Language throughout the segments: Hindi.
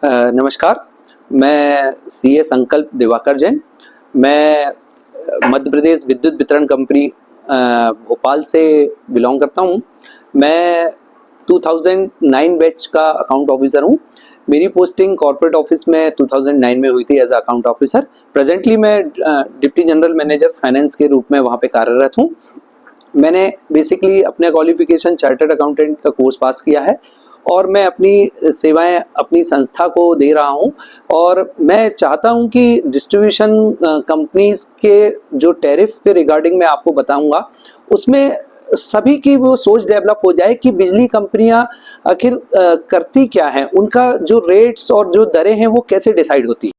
नमस्कार, मैं सीए संकल्प दिवाकर जैन। मैं मध्य प्रदेश विद्युत वितरण कंपनी भोपाल से बिलोंग करता हूँ। मैं 2009 बैच का अकाउंट ऑफिसर हूँ। मेरी पोस्टिंग कॉर्पोरेट ऑफिस में 2009 में हुई थी एज अकाउंट ऑफिसर। प्रेजेंटली मैं डिप्टी जनरल मैनेजर फाइनेंस के रूप में वहाँ पे कार्यरत हूँ। मैंने बेसिकली अपने क्वालिफिकेशन चार्टर्ड अकाउंटेंट का कोर्स पास किया है और मैं अपनी सेवाएं अपनी संस्था को दे रहा हूं। और मैं चाहता हूं कि डिस्ट्रीब्यूशन कंपनीज के जो टैरिफ के रिगार्डिंग मैं आपको बताऊंगा, उसमें सभी की वो सोच डेवलप हो जाए कि बिजली कंपनियां आखिर करती क्या है, उनका जो रेट्स और जो दरें हैं वो कैसे डिसाइड होती है।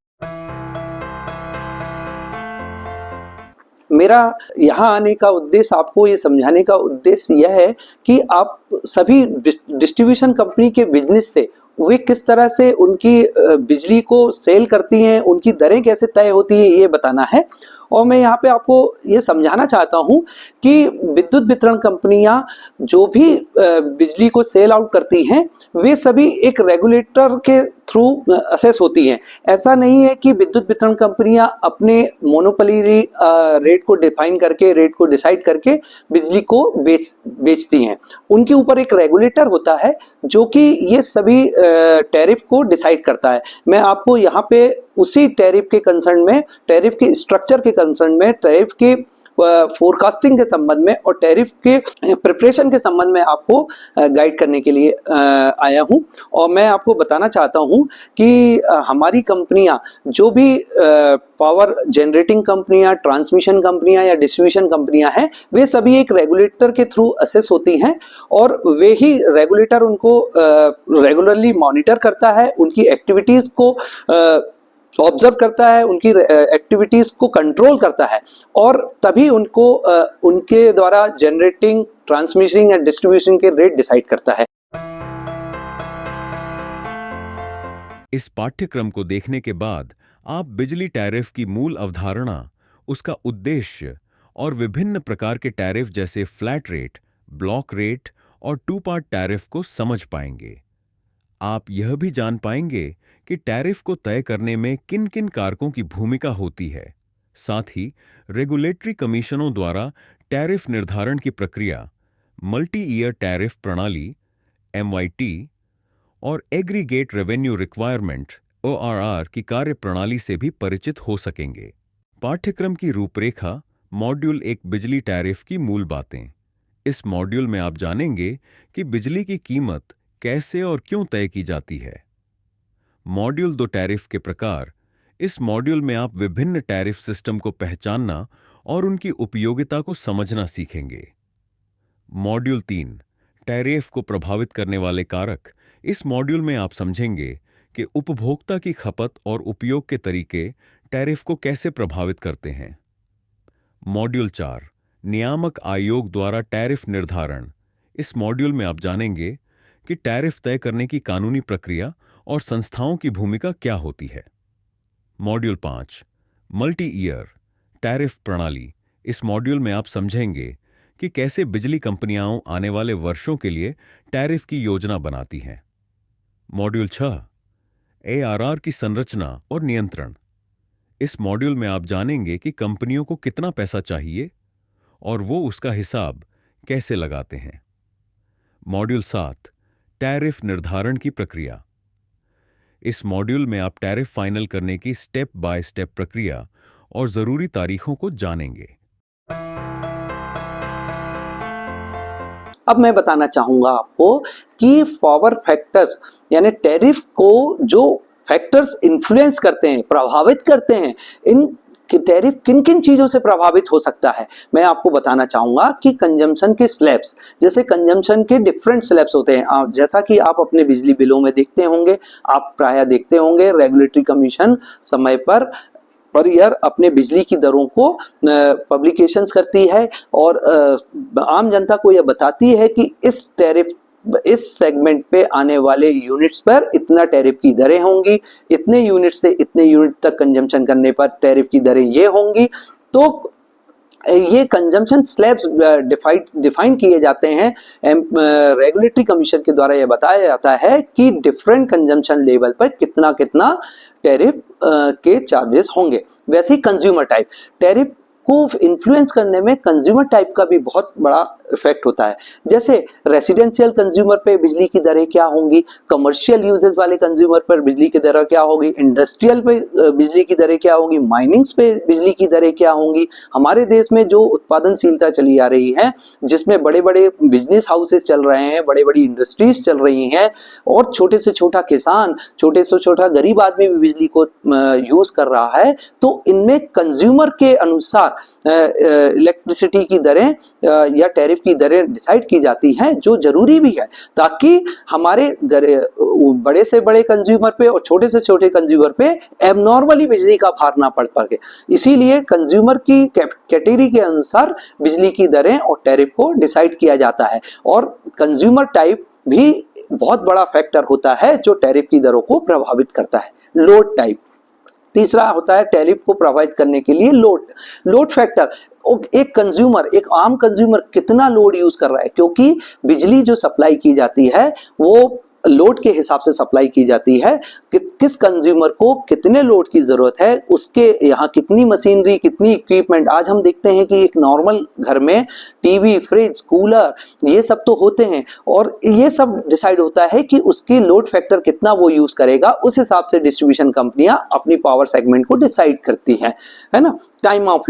मेरा यहाँ आने का उद्देश्य, आपको ये समझाने का उद्देश्य यह है कि आप सभी डिस्ट्रीब्यूशन कंपनी के बिजनेस से वे किस तरह से उनकी बिजली को सेल करती हैं, उनकी दरें कैसे तय होती है, ये बताना है। और मैं यहाँ पे आपको ये समझाना चाहता हूँ कि विद्युत वितरण कंपनियां जो भी बिजली को सेल आउट करती हैं, वे सभी एक रेगुलेटर के थ्रू असेस होती हैं। ऐसा नहीं है कि विद्युत वितरण कंपनियां अपने मोनोपोली रेट को डिफाइन करके, रेट को डिसाइड करके बिजली को बेचती हैं। उनके ऊपर एक रेगुलेटर होता है जो कि ये सभी टैरिफ को डिसाइड करता है। मैं आपको यहाँ पे उसी टैरिफ के कंसर्न में, टैरिफ के स्ट्रक्चर के कंसर्न में, टैरिफ के फोरकास्टिंग के संबंध में और टैरिफ के प्रिपरेशन के संबंध में आपको गाइड करने के लिए आया हूं। और मैं आपको बताना चाहता हूं कि हमारी कंपनियां, जो भी पावर जनरेटिंग कंपनियां, ट्रांसमिशन कंपनियां या डिस्ट्रीब्यूशन कंपनियां हैं, वे सभी एक रेगुलेटर के थ्रू असेस होती हैं और वे ही रेगुलेटर उनको रेगुलरली मॉनिटर करता है, उनकी एक्टिविटीज को ऑब्जर्व करता है, उनकी एक्टिविटीज को कंट्रोल करता है और तभी उनको उनके द्वारा जनरेटिंग, ट्रांसमिशन एंड डिस्ट्रीब्यूशन के रेट डिसाइड करता है। इस पाठ्यक्रम को देखने के बाद आप बिजली टैरिफ की मूल अवधारणा, उसका उद्देश्य और विभिन्न प्रकार के टैरिफ जैसे फ्लैट रेट, ब्लॉक रेट और टू पार्ट टैरिफ को समझ पाएंगे। आप यह भी जान पाएंगे कि टैरिफ को तय करने में किन किन कारकों की भूमिका होती है। साथ ही रेगुलेटरी कमीशनों द्वारा टैरिफ निर्धारण की प्रक्रिया, मल्टी ईयर टैरिफ प्रणाली MYT और एग्रीगेट रेवेन्यू रिक्वायरमेंट ORR की कार्य प्रणाली से भी परिचित हो सकेंगे। पाठ्यक्रम की रूपरेखा, मॉड्यूल 1 बिजली टैरिफ की मूल बातें। इस मॉड्यूल में आप जानेंगे कि बिजली की कीमत कैसे और क्यों तय की जाती है। मॉड्यूल 2 टैरिफ के प्रकार। इस मॉड्यूल में आप विभिन्न टैरिफ सिस्टम को पहचानना और उनकी उपयोगिता को समझना सीखेंगे। मॉड्यूल 3 टैरिफ को प्रभावित करने वाले कारक। इस मॉड्यूल में आप समझेंगे कि उपभोक्ता की खपत और उपयोग के तरीके टैरिफ को कैसे प्रभावित करते हैं। मॉड्यूल 4 नियामक आयोग द्वारा टैरिफ निर्धारण। इस मॉड्यूल में आप जानेंगे कि टैरिफ तय करने की कानूनी प्रक्रिया और संस्थाओं की भूमिका क्या होती है। मॉड्यूल 5 मल्टी ईयर टैरिफ प्रणाली। इस मॉड्यूल में आप समझेंगे कि कैसे बिजली कंपनियां आने वाले वर्षों के लिए टैरिफ की योजना बनाती हैं। मॉड्यूल 6 ARR की संरचना और नियंत्रण। इस मॉड्यूल में आप जानेंगे कि कंपनियों को कितना पैसा चाहिए और वो उसका हिसाब कैसे लगाते हैं। मॉड्यूल 7 टैरिफ निर्धारण की प्रक्रिया। इस मॉड्यूल में आप टैरिफ फाइनल करने की स्टेप बाय स्टेप प्रक्रिया और जरूरी तारीखों को जानेंगे। अब मैं बताना चाहूंगा आपको कि पावर फैक्टर्स यानी टैरिफ को जो फैक्टर्स इन्फ्लुएंस करते हैं, प्रभावित करते हैं, इन कि टैरिफ किन किन चीजों से प्रभावित हो सकता है। मैं आपको बताना चाहूंगा कि कंजम्पशन के स्लैब्स, जैसे कंजम्पशन के डिफरेंट स्लैब्स होते हैं, जैसा कि आप अपने बिजली बिलों में देखते होंगे, आप प्रायः देखते होंगे रेगुलेटरी कमीशन समय पर ईयर अपने बिजली की दरों को पब्लिकेशंस करती है और आम जनता को यह बताती है कि इस टैरिफ, इस सेगमेंट पे आने वाले यूनिट्स पर इतना टैरिफ की दरें होंगी, इतने यूनिट से इतने यूनिट तक कंजम्पशन करने पर टैरिफ की दरें ये होंगी। तो ये कंजम्पशन स्लैब्स डिफाइन किए जाते हैं। रेगुलेटरी कमीशन के द्वारा ये बताया जाता है कि डिफरेंट कंजम्पशन लेवल पर कितना कितना टैरिफ के चार्जेस होंगे। वैसे ही कंज्यूमर टाइप, टैरिफ को इन्फ्लुएंस करने में कंज्यूमर टाइप का भी बहुत बड़ा इफेक्ट होता है। जैसे रेसिडेंशियल कंज्यूमर पे बिजली की दरें क्या होंगी, कमर्शियल यूजेस वाले कंज्यूमर पर बिजली की दरें क्या होगी, इंडस्ट्रियल पे बिजली की दरें क्या होगी, माइनिंग्स पे बिजली की दरें क्या होंगी। हमारे देश में जो उत्पादनशीलता चली आ रही है, जिसमें बड़े बड़े बिजनेस हाउसेस चल रहे हैं, बड़े बड़ी इंडस्ट्रीज चल रही हैं, और छोटे से छोटा किसान, छोटे से छोटा गरीब आदमी भी बिजली को यूज कर रहा है, तो इनमें कंज्यूमर के अनुसार इलेक्ट्रिसिटी की दरें या टैरिफ की दरें डिसाइड की जाती हैं, जो जरूरी भी है, ताकि हमारे बड़े से बड़े कंज्यूमर पे और छोटे से छोटे कंज्यूमर पे एबनॉर्मली बिजली का भार ना पड़ सके। इसीलिए कंज्यूमर की कैटेगरी के अनुसार बिजली की दरें और टैरिफ को डिसाइड किया जाता है। और कंज्यूमर टाइप भी बहुत बड़ा फैक्टर होता है जो टैरिफ की दरों को प्रभावित करता है। लोड टाइप तीसरा होता है टैरिफ को प्रभावित करने के लिए लोड फैक्टर। एक कंज्यूमर, एक आम कंज्यूमर कितना लोड यूज कर रहा है, क्योंकि बिजली जो सप्लाई की जाती है वो लोड के हिसाब से सप्लाई की जाती है कि किस कंज्यूमर को कितने लोड की जरूरत है, उसके यहाँ कितनी मशीनरी, कितनी इक्विपमेंट। आज हम देखते हैं कि एक नॉर्मल घर में टीवी, फ्रिज, कूलर ये सब तो होते हैं, और ये सब डिसाइड होता है कि उसकी लोड फैक्टर कितना वो यूज करेगा। उस हिसाब से डिस्ट्रीब्यूशन कंपनियां अपनी पावर सेगमेंट को डिसाइड करती हैं, है ना। टाइम ऑफ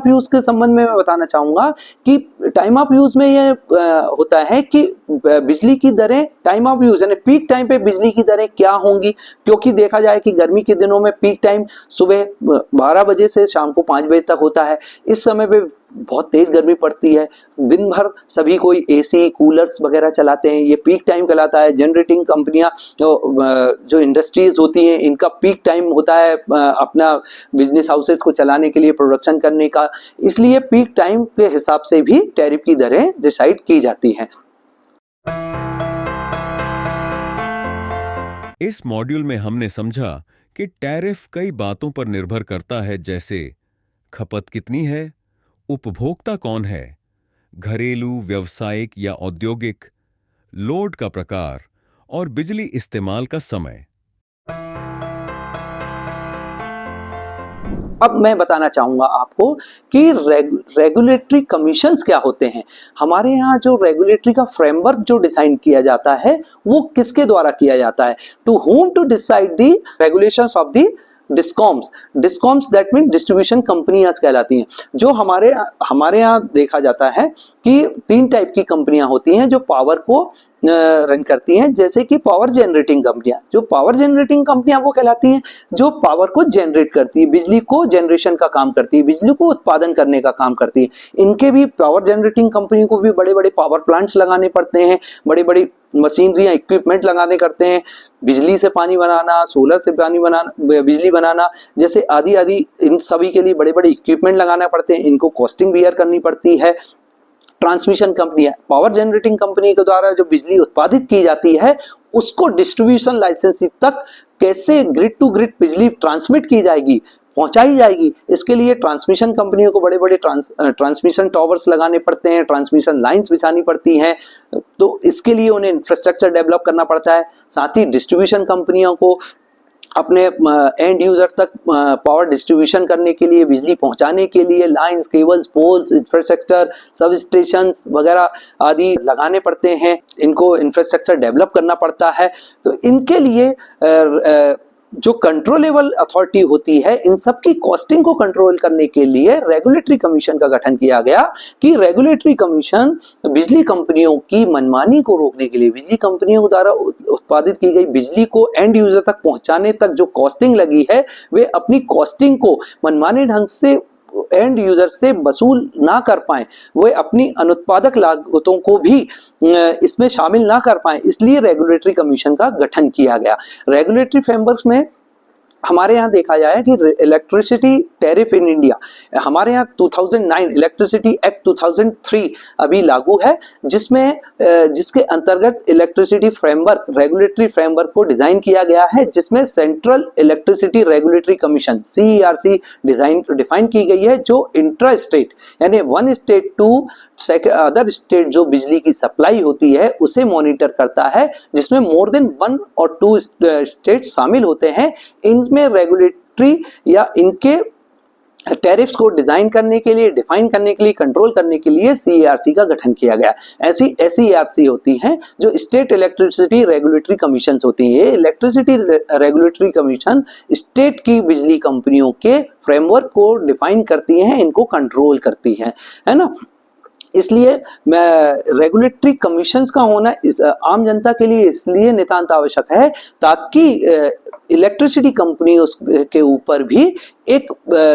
यूज के संबंध में मैं बताना चाहूंगा कि टाइम ऑफ यूज में ये होता है कि बिजली की दरें, टाइम ऑफ यूज यानी पीक टाइम पे बिजली की दरें क्या होंगी, क्योंकि देखा जाए कि गर्मी के दिनों में पीक टाइम सुबह 12 बजे से शाम को 5 बजे तक होता है। इस समय पे बहुत तेज गर्मी पड़ती है, दिन भर सभी कोई एसी, कूलर्स वगैरह चलाते हैं, ये पीक टाइम कहलाता है। जनरेटिंग कंपनियां, जो इंडस्ट्रीज होती हैं, इनका पीक टाइम होता है अपना बिजनेस हाउसेस को चलाने के लिए, प्रोडक्शन करने का। इसलिए पीक टाइम के हिसाब से भी टैरिफ की दरें डिसाइड की जाती हैं। इस मॉड्यूल में हमने समझा कि टैरिफ कई बातों पर निर्भर करता है, जैसे खपत कितनी है, उपभोक्ता कौन है, घरेलू, व्यावसायिक या औद्योगिक, लोड का प्रकार और बिजली इस्तेमाल का समय। अब मैं बताना चाहूंगा आपको कि रेगुलेटरी कमीशंस क्या होते हैं। हमारे यहाँ जो रेगुलेटरी का फ्रेमवर्क जो डिजाइन किया जाता है वो किसके द्वारा किया जाता है, to whom to decide the regulations of the discoms that mean distribution कंपनियां कहलाती हैं। जो हमारे यहाँ देखा जाता है कि 3 टाइप की कंपनियां होती हैं जो पावर को रन करती हैं, जैसे कि पावर जनरेटिंग कंपनियां। जो पावर जनरेटिंग कंपनियां वो कहलाती हैं जो पावर को जनरेट करती है, बिजली को जनरेशन का काम करती है, बिजली को उत्पादन करने का काम करती है। इनके भी, पावर जनरेटिंग कंपनी को भी बड़े बड़े पावर प्लांट्स लगाने पड़ते हैं, बड़ी बड़ी मशीनरी, इक्विपमेंट लगाने करते हैं। बिजली से पानी बनाना, सोलर से पानी बनाना, बिजली बनाना, जैसे आदि आदि, इन सभी के लिए बड़े बड़े इक्विपमेंट लगाना पड़ते हैं, इनको कॉस्टिंग बियर करनी पड़ती है। ट्रांसमिशन कंपनी है, पावर जनरेटिंग कंपनी के द्वारा जो बिजली उत्पादित की जाती है उसको डिस्ट्रीब्यूशन लाइसेंसिंग तक कैसे ग्रिड टू ग्रिड बिजली ट्रांसमिट की जाएगी, पहुंचाई जाएगी, इसके लिए ट्रांसमिशन कंपनियों को बड़े बड़े ट्रांसमिशन टावर्स लगाने पड़ते हैं, ट्रांसमिशन लाइंस बिछानी पड़ती हैं, तो इसके लिए उन्हें इंफ्रास्ट्रक्चर डेवलप करना पड़ता है। साथ ही डिस्ट्रीब्यूशन कंपनियों को अपने एंड यूजर तक पावर डिस्ट्रीब्यूशन करने के लिए, बिजली पहुंचाने के लिए लाइंस, केबल्स, पोल्स, इंफ्रास्ट्रक्चर, सब स्टेशंस वगैरह आदि लगाने पड़ते हैं, इनको इंफ्रास्ट्रक्चर डेवलप करना पड़ता है। तो इनके लिए जो कंट्रोलेबल अथॉरिटी होती है, इन सब की कॉस्टिंग को कंट्रोल करने के लिए रेगुलेटरी कमीशन का गठन किया गया कि रेगुलेटरी कमीशन बिजली कंपनियों की मनमानी को रोकने के लिए, बिजली कंपनियों द्वारा उत्पादित की गई बिजली को एंड यूजर तक पहुंचाने तक जो कॉस्टिंग लगी है, वे अपनी कॉस्टिंग को मनमाने ढंग से एंड यूजर से वसूल ना कर पाए, वे अपनी अनुत्पादक लागतों को भी इसमें शामिल ना कर पाए, इसलिए रेगुलेटरी कमीशन का गठन किया गया। रेगुलेटरी फ्रेमवर्क में हमारे यहाँ देखा जाए कि इलेक्ट्रिसिटी टैरिफ इन इंडिया, हमारे यहाँ 2009 इलेक्ट्रिसिटी एक्ट 2003 अभी लागू है, जिसमें जिसके अंतर्गत इलेक्ट्रिसिटी फ्रेमवर्क, रेगुलेटरी फ्रेमवर्क को डिजाइन किया गया है, जिसमें central electricity regulatory commission CERC define की गई है, जो इंट्रा स्टेट यानी one state to other state जो बिजली की सप्लाई होती है उसे मॉनिटर करता है, जिसमें मोर देन 1 और 2 स्टेट शामिल होते हैं। इनमें रेगुलेटरी या इनके टैरिफ्स को डिजाइन करने के लिए, डिफाइन करने के लिए, कंट्रोल करने के लिए CERC का गठन किया गया। ऐसी SERC होती हैं जो स्टेट इलेक्ट्रिसिटी रेगुलेटरी कमीशन होती हैं। ये इलेक्ट्रिसिटी रेगुलेटरी कमीशन स्टेट की बिजली कंपनियों के फ्रेमवर्क को डिफाइन करती हैं, इनको कंट्रोल करती हैं, है ना। इसलिए रेगुलेटरी कमीशंस का होना इस आम जनता के लिए इसलिए नितांत आवश्यक है, ताकि इलेक्ट्रिसिटी कंपनी के ऊपर भी एक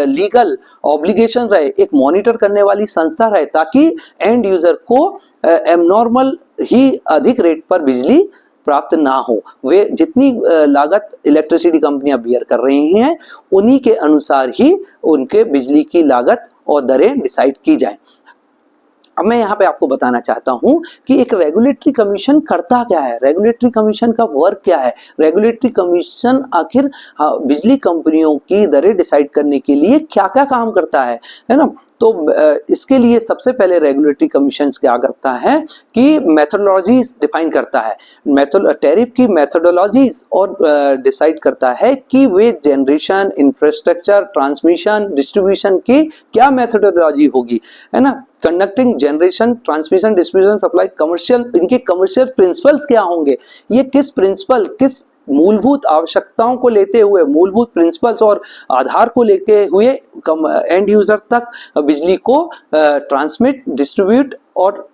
लीगल ऑब्लिगेशन रहे, एक मॉनिटर करने वाली संस्था रहे, ताकि एंड यूजर को एबनॉर्मल ही अधिक रेट पर बिजली प्राप्त ना हो। वे जितनी लागत इलेक्ट्रिसिटी कंपनियां बियर कर रही हैं, उन्हीं के अनुसार ही उनके बिजली की लागत और दरें डिसाइड की जाए। अब मैं यहाँ पे आपको बताना चाहता हूँ कि एक रेगुलेटरी कमीशन करता क्या है, रेगुलेटरी कमीशन का वर्क क्या है, रेगुलेटरी कमीशन आखिर बिजली कंपनियों की दरें डिसाइड करने के लिए क्या क्या काम करता है ना। तो इसके लिए सबसे पहले रेगुलेटरी कमीशन क्या करता है कि मेथोडोलॉजीज डिफाइन करता है, टैरिफ की मेथोडोलॉजीज और डिसाइड करता है कि वे जनरेशन, इंफ्रास्ट्रक्चर, ट्रांसमिशन, डिस्ट्रीब्यूशन की क्या मेथोडोलॉजी होगी, है ना। Conducting generation, transmission, distribution, supply, commercial, इनके कमर्शियल प्रिंसिपल्स क्या होंगे, ये किस प्रिंसिपल, किस मूलभूत आवश्यकताओं को लेते हुए, मूलभूत प्रिंसिपल्स और आधार को लेते हुए एंड यूजर तक बिजली को ट्रांसमिट, डिस्ट्रीब्यूट और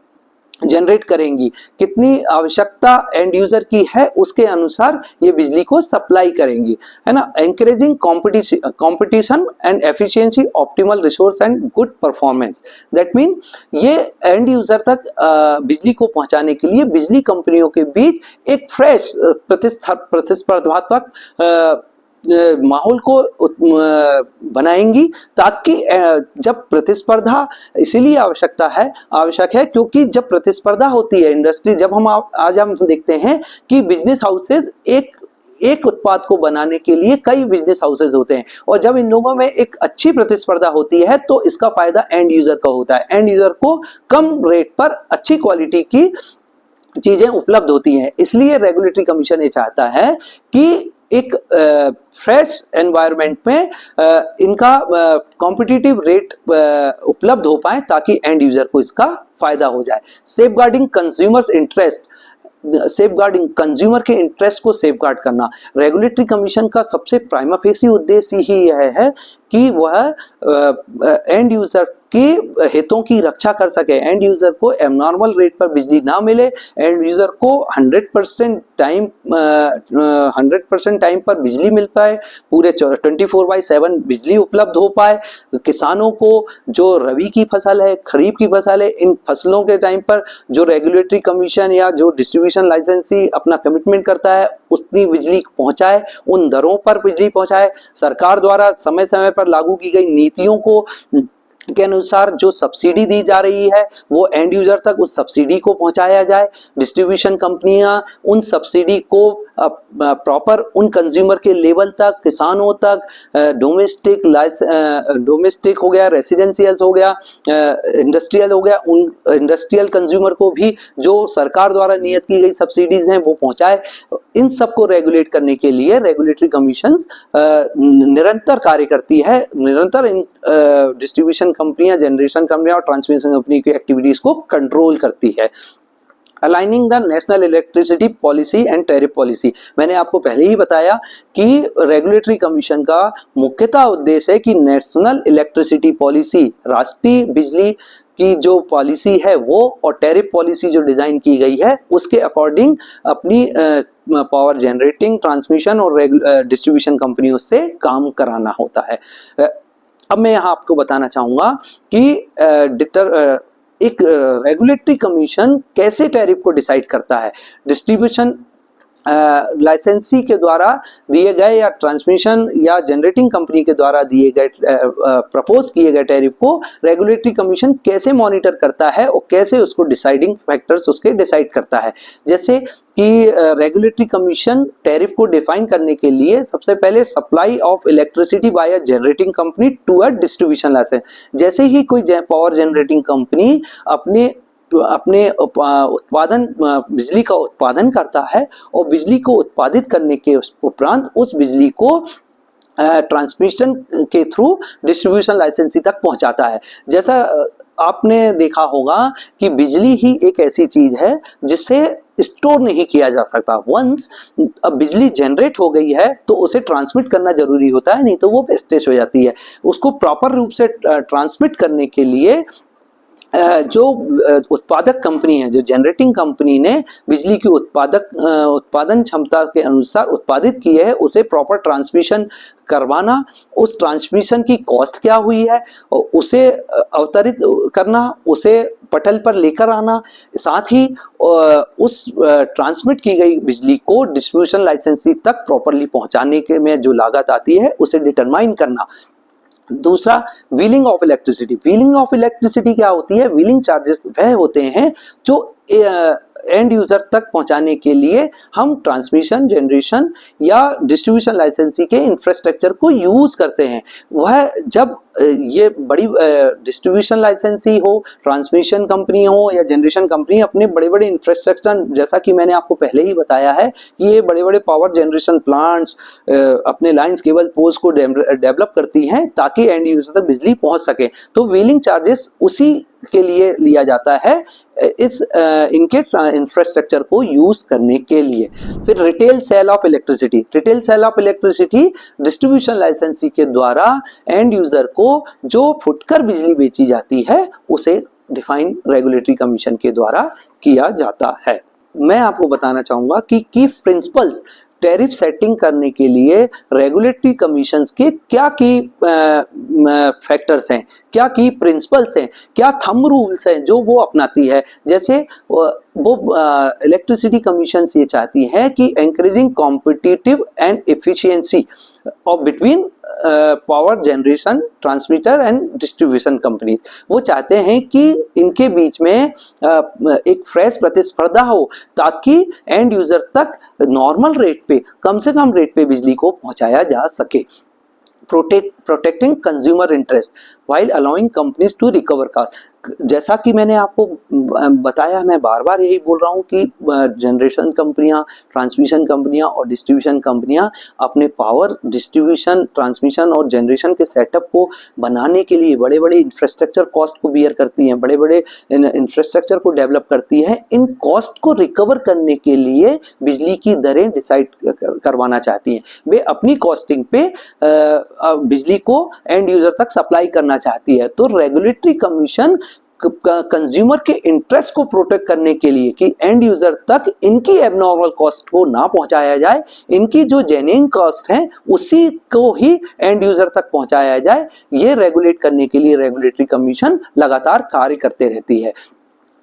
जनरेट करेंगी, कितनी आवश्यकता एंड यूजर की है उसके अनुसार ये बिजली को सप्लाई करेंगी, है ना। Encouraging competition and efficiency, optimal resource and good performance. That mean ये एंड यूजर तक बिजली को पहुंचाने के लिए बिजली कंपनियों के बीच एक फ्रेश प्रतिस्पर्धात्मक माहौल को बनाएंगी, ताकि जब प्रतिस्पर्धा इसीलिए आवश्यक है क्योंकि जब प्रतिस्पर्धा होती है इंडस्ट्री, जब आज हम देखते हैं कि बिजनेस हाउसेज एक उत्पाद को बनाने के लिए कई बिजनेस हाउसेज होते हैं, और जब इन लोगों में एक अच्छी प्रतिस्पर्धा होती है तो इसका फायदा एंड यूजर का होता है। एंड यूजर को कम रेट पर अच्छी क्वालिटी की चीजें उपलब्ध होती हैं। इसलिए रेगुलेटरी कमीशन ये चाहता है कि एक फ्रेश एनवायरनमेंट में इनका कॉम्पिटिटिव रेट उपलब्ध हो पाए, ताकि एंड यूजर को इसका फायदा हो जाए। Safeguarding consumers interest, safeguarding consumer के इंटरेस्ट को सेफगार्ड करना। रेगुलेटरी कमीशन का सबसे प्राइमा फेसी उद्देश्य ही यह है कि वह एंड यूजर के हितों की रक्षा कर सके, एंड यूजर को एबनॉर्मल रेट पर बिजली ना मिले, एंड यूजर को 100% टाइम पर बिजली मिल पाए, पूरे 24/7 बिजली उपलब्ध हो पाए। किसानों को जो रबी की फसल है, खरीफ की फसल है, इन फसलों के टाइम पर जो रेगुलेटरी कमीशन या जो डिस्ट्रीब्यूशन लाइसेंसी अपना कमिटमेंट करता है उतनी बिजली पहुंचाए, उन दरों पर बिजली पहुंचाए। सरकार द्वारा समय समय पर लागू की गई नीतियों को के अनुसार जो सब्सिडी दी जा रही है वो एंड यूजर तक उस सब्सिडी को पहुंचाया जाए। डिस्ट्रीब्यूशन कंपनियां उन सब्सिडी को प्रॉपर उन कंज्यूमर के लेवल तक, किसानों तक, डोमेस्टिक हो गया, रेसिडेंशियल हो गया, इंडस्ट्रियल हो गया, उन इंडस्ट्रियल कंज्यूमर को भी जो सरकार द्वारा नियत की गई सब्सिडीज हैं वो पहुंचाए। इन सबको रेगुलेट करने के लिए रेगुलेटरी कमीशंस निरंतर कार्य करती है, निरंतर इन डिस्ट्रीब्यूशन कंपनियां, जनरेशन कंपनियां और ट्रांसमिशन कंपनी की एक्टिविटीज को कंट्रोल करती है। Aligning the national electricity policy and tariff policy, मैंने आपको पहले ही बताया कि रेगुलेटरी कमीशन का मुख्यतः उद्देश्य है कि नेशनल इलेक्ट्रिसिटी पॉलिसी, राष्ट्रीय बिजली की जो पॉलिसी है वो, और टैरिफ पॉलिसी जो डिजाइन की गई है उसके अकॉर्डिंग अपनी पावर जनरेटिंग, ट्रांसमिशन और डिस्ट्रीब्यूशन कंपनियों से काम कराना होता है। अब मैं यहाँ आपको बताना चाहूंगा कि एक रेगुलेटरी कमीशन कैसे टैरिफ को डिसाइड करता है। डिस्ट्रीब्यूशन लाइसेंसी के द्वारा दिए गए या ट्रांसमिशन या जनरेटिंग कंपनी के द्वारा दिए गए प्रपोज किए गए टैरिफ को रेगुलेटरी कमीशन कैसे मॉनिटर करता है और कैसे उसको डिसाइडिंग फैक्टर्स उसके डिसाइड करता है। जैसे कि रेगुलेटरी कमीशन टैरिफ को डिफाइन करने के लिए सबसे पहले supply of electricity by a generating company to a distribution licence. जैसे ही कोई पावर जनरेटिंग कंपनी अपने उत्पादन बिजली का उत्पादन करता है और बिजली को उत्पादित करने के उपरांत उस बिजली को ट्रांसमिशन के थ्रू डिस्ट्रीब्यूशन लाइसेंसी तक पहुंचाता है। जैसा आपने देखा होगा कि बिजली ही एक ऐसी चीज है जिससे स्टोर नहीं किया जा सकता। वंस अब बिजली जनरेट हो गई है तो उसे ट्रांसमिट करना जरूरी होता है, नहीं तो वो वेस्टेज हो जाती है। उसको प्रॉपर रूप से ट्रांसमिट करने के लिए जो उत्पादक कंपनी है, जो जनरेटिंग कंपनी ने बिजली की उत्पादन क्षमता के अनुसार उत्पादित की है, उसे प्रॉपर ट्रांसमिशन करवाना, उस ट्रांसमिशन की कॉस्ट क्या हुई है और उसे अवतरित करना, उसे पटल पर लेकर आना, साथ ही उस ट्रांसमिट की गई बिजली को डिस्ट्रीब्यूशन लाइसेंसी तक प्रॉपरली पहुंचाने के में जो लागत आती है उसे डिटरमाइन करना। दूसरा, wheeling of electricity. Wheeling of electricity क्या होती है? व्हीलिंग चार्जेस वह होते हैं जो एंड यूजर तक पहुंचाने के लिए हम ट्रांसमिशन, जनरेशन या डिस्ट्रीब्यूशन लाइसेंसी के इंफ्रास्ट्रक्चर को यूज करते हैं। वह जब ये बड़ी डिस्ट्रीब्यूशन लाइसेंसी हो, ट्रांसमिशन कंपनी हो या जनरेशन कंपनी अपने बड़े बड़े इंफ्रास्ट्रक्चर, जैसा कि मैंने आपको पहले ही बताया है कि ये बड़े बड़े पावर जनरेशन प्लांट्स अपने लाइंस, केबल, पोल्स को डेवलप करती हैं ताकि एंड यूजर तक बिजली पहुंच सके, तो व्हीलिंग चार्जेस उसी के लिए लिया जाता है, इस इनके इंफ्रास्ट्रक्चर को यूज करने के लिए। फिर retail sale of electricity. Retail sale of electricity distribution लाइसेंसी के द्वारा एंड यूजर को जो फुटकर बिजली बेची जाती है उसे डिफाइन रेगुलेटरी कमीशन के द्वारा किया जाता है। मैं आपको बताना चाहूंगा कि प्रिंसिपल्स टैरिफ सेटिंग करने के लिए रेगुलेटरी कमीशंस के क्या की फैक्टर्स हैं, क्या की प्रिंसिपल्स हैं, क्या थंब रूल्स हैं जो वो अपनाती है। जैसे वो इलेक्ट्रिसिटी कमीशंस ये चाहती है कि encouraging competitive and efficiency of between power generation, transmitter and distribution companies. वो चाहते हैं कि इनके बीच में एक फ्रेश प्रतिस्पर्धा हो ताकि एंड यूजर तक नॉर्मल रेट पे, कम से कम रेट पे बिजली को पहुंचाया जा सके। Protecting consumer interest while allowing companies to recover cost. जैसा कि मैंने आपको बताया, मैं बार बार यही बोल रहा हूँ कि जनरेशन कंपनियां, ट्रांसमिशन कंपनियां और डिस्ट्रीब्यूशन कंपनियां अपने पावर डिस्ट्रीब्यूशन, ट्रांसमिशन और जनरेशन के सेटअप को बनाने के लिए बड़े बड़े इंफ्रास्ट्रक्चर कॉस्ट को बियर करती हैं, बड़े बड़े इंफ्रास्ट्रक्चर को डेवलप करती हैं। इन कॉस्ट को रिकवर करने के लिए बिजली की दरें डिसाइड करवाना चाहती हैं। वे अपनी कॉस्टिंग पे बिजली को एंड यूजर तक सप्लाई करना चाहती है। तो रेगुलेटरी कमीशन कंज्यूमर के इंटरेस्ट को प्रोटेक्ट करने के लिए कि एंड यूजर तक इनकी एबनॉर्मल कॉस्ट को ना पहुंचाया जाए, इनकी जो जेन्युइन कॉस्ट है उसी को ही एंड यूजर तक पहुंचाया जाए, ये रेगुलेट करने के लिए रेगुलेटरी कमीशन लगातार कार्य करते रहती है।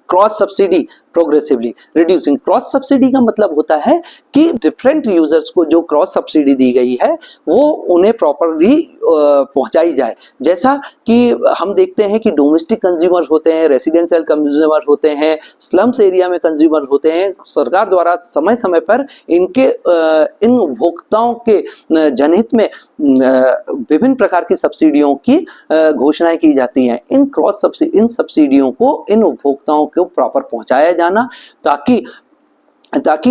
Cross subsidy progressively reducing. Cross subsidy का मतलब होता है कि डिफरेंट यूजर्स को जो क्रॉस सब्सिडी दी गई है वो उन्हें प्रॉपरली पहुंचाई जाए। जैसा कि हम देखते हैं कि डोमेस्टिक कंज्यूमर होते हैं, रेसिडेंशियल कंज्यूमर होते हैं, स्लम्स एरिया में कंज्यूमर होते हैं। सरकार द्वारा समय समय पर इनके इन उपभोक्ताओं के जनहित में विभिन्न प्रकार की सब्सिडियों की घोषणाएं की जाती हैं। इन सब्सिडियों को इन उपभोक्ताओं को प्रॉपर पहुंचाया जाना ताकि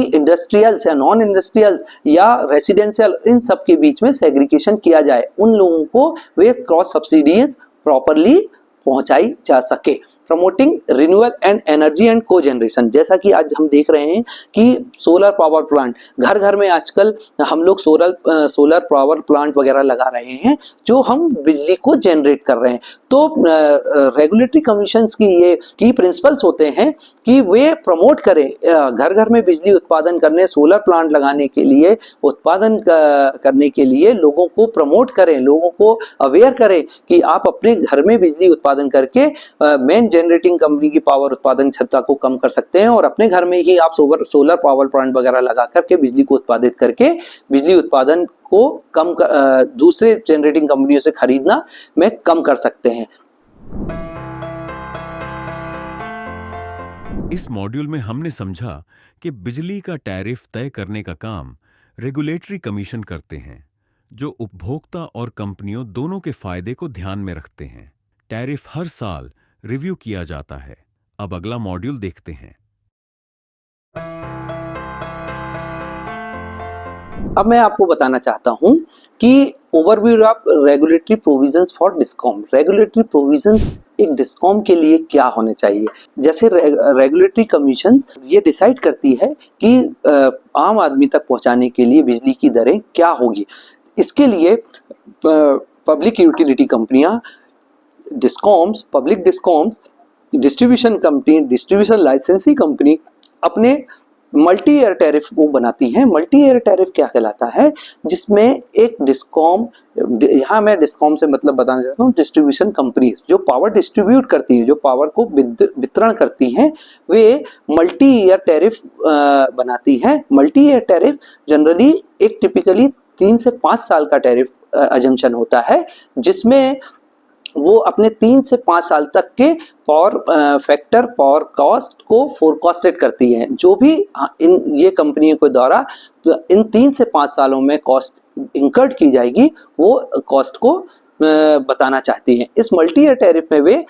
इंडस्ट्रियल्स या नॉन इंडस्ट्रियल्स या रेसिडेंशियल, इन सब के बीच में सेग्रीगेशन किया जाए, उन लोगों को वे क्रॉस सब्सिडीज प्रॉपरली पहुंचाई जा सके। Promoting renewable and energy and को जनरेशन। जैसा कि आज हम देख रहे हैं कि सोलर पावर प्लांट घर घर में आजकल हम लोग सोलर पावर प्लांट वगैरह लगा रहे हैं जो हम बिजली को जनरेट कर रहे हैं। तो रेगुलेटरी कमीशंस की ये की प्रिंसिपल्स होते हैं कि वे प्रमोट करें, घर घर में बिजली उत्पादन करने, सोलर प्लांट लगाने के लिए, उत्पादन करने के लिए लोगों को प्रमोट करें, लोगों को अवेयर करें कि आप अपने घर में बिजली उत्पादन करके मेन जनरेटिंग कंपनी की पावर उत्पादन क्षमता को कम कर सकते हैं और अपने घर में ही आप सोलर पावर प्लांट वगैरह लगा करके बिजली को उत्पादित करके बिजली उत्पादन को दूसरे जनरेटिंग कंपनियों से खरीदना में कम कर सकते हैं। इस मॉड्यूल में हमने समझा कि बिजली का टैरिफ तय करने का काम रेगुलेटरी कमीशन करते हैं, जो उपभोक्ता और कंपनियों दोनों के फायदे को ध्यान में रखते हैं। टैरिफ हर साल रिव्यू किया जाता है। अब अगला मॉड्यूल देखते हैं। अब मैं आपको बताना चाहता हूं कि overview of regulatory provisions for discom. Regulatory provisions एक डिस्कॉम के लिए क्या होने चाहिए। जैसे रेगुलेटरी कमीशन ये डिसाइड करती है कि आम आदमी तक पहुंचाने के लिए बिजली की दरें क्या होगी। इसके लिए पब्लिक यूटिलिटी कंपनियां, discoms, public discoms, distribution company, distribution लाइसेंसी कंपनी अपने मल्टी ईयर टैरिफ को बनाती हैं। मल्टी ईयर टैरिफ क्या कहलाता है, जिसमें एक डिस्कॉम, यहाँ मैं डिस्कॉम से मतलब बताना चाहता हूँ डिस्ट्रीब्यूशन कंपनीज जो पावर डिस्ट्रीब्यूट करती है, जो पावर को वितरण करती हैं, वे मल्टी ईयर टैरिफ बनाती हैं। मल्टी ईयर टैरिफ जनरली एक टिपिकली 3 से 5 साल का टैरिफ अजम्पशन होता है, जिसमें वो अपने 3 से 5 साल तक के पावर फैक्टर, पावर कॉस्ट को फोरकास्टेड करती है। जो भी इन ये कंपनियों के द्वारा इन 3 से 5 सालों में कॉस्ट इंकर्ड की जाएगी, वो कॉस्ट को बताना चाहती हैं। इस मल्टी ईयर टैरिफ में वे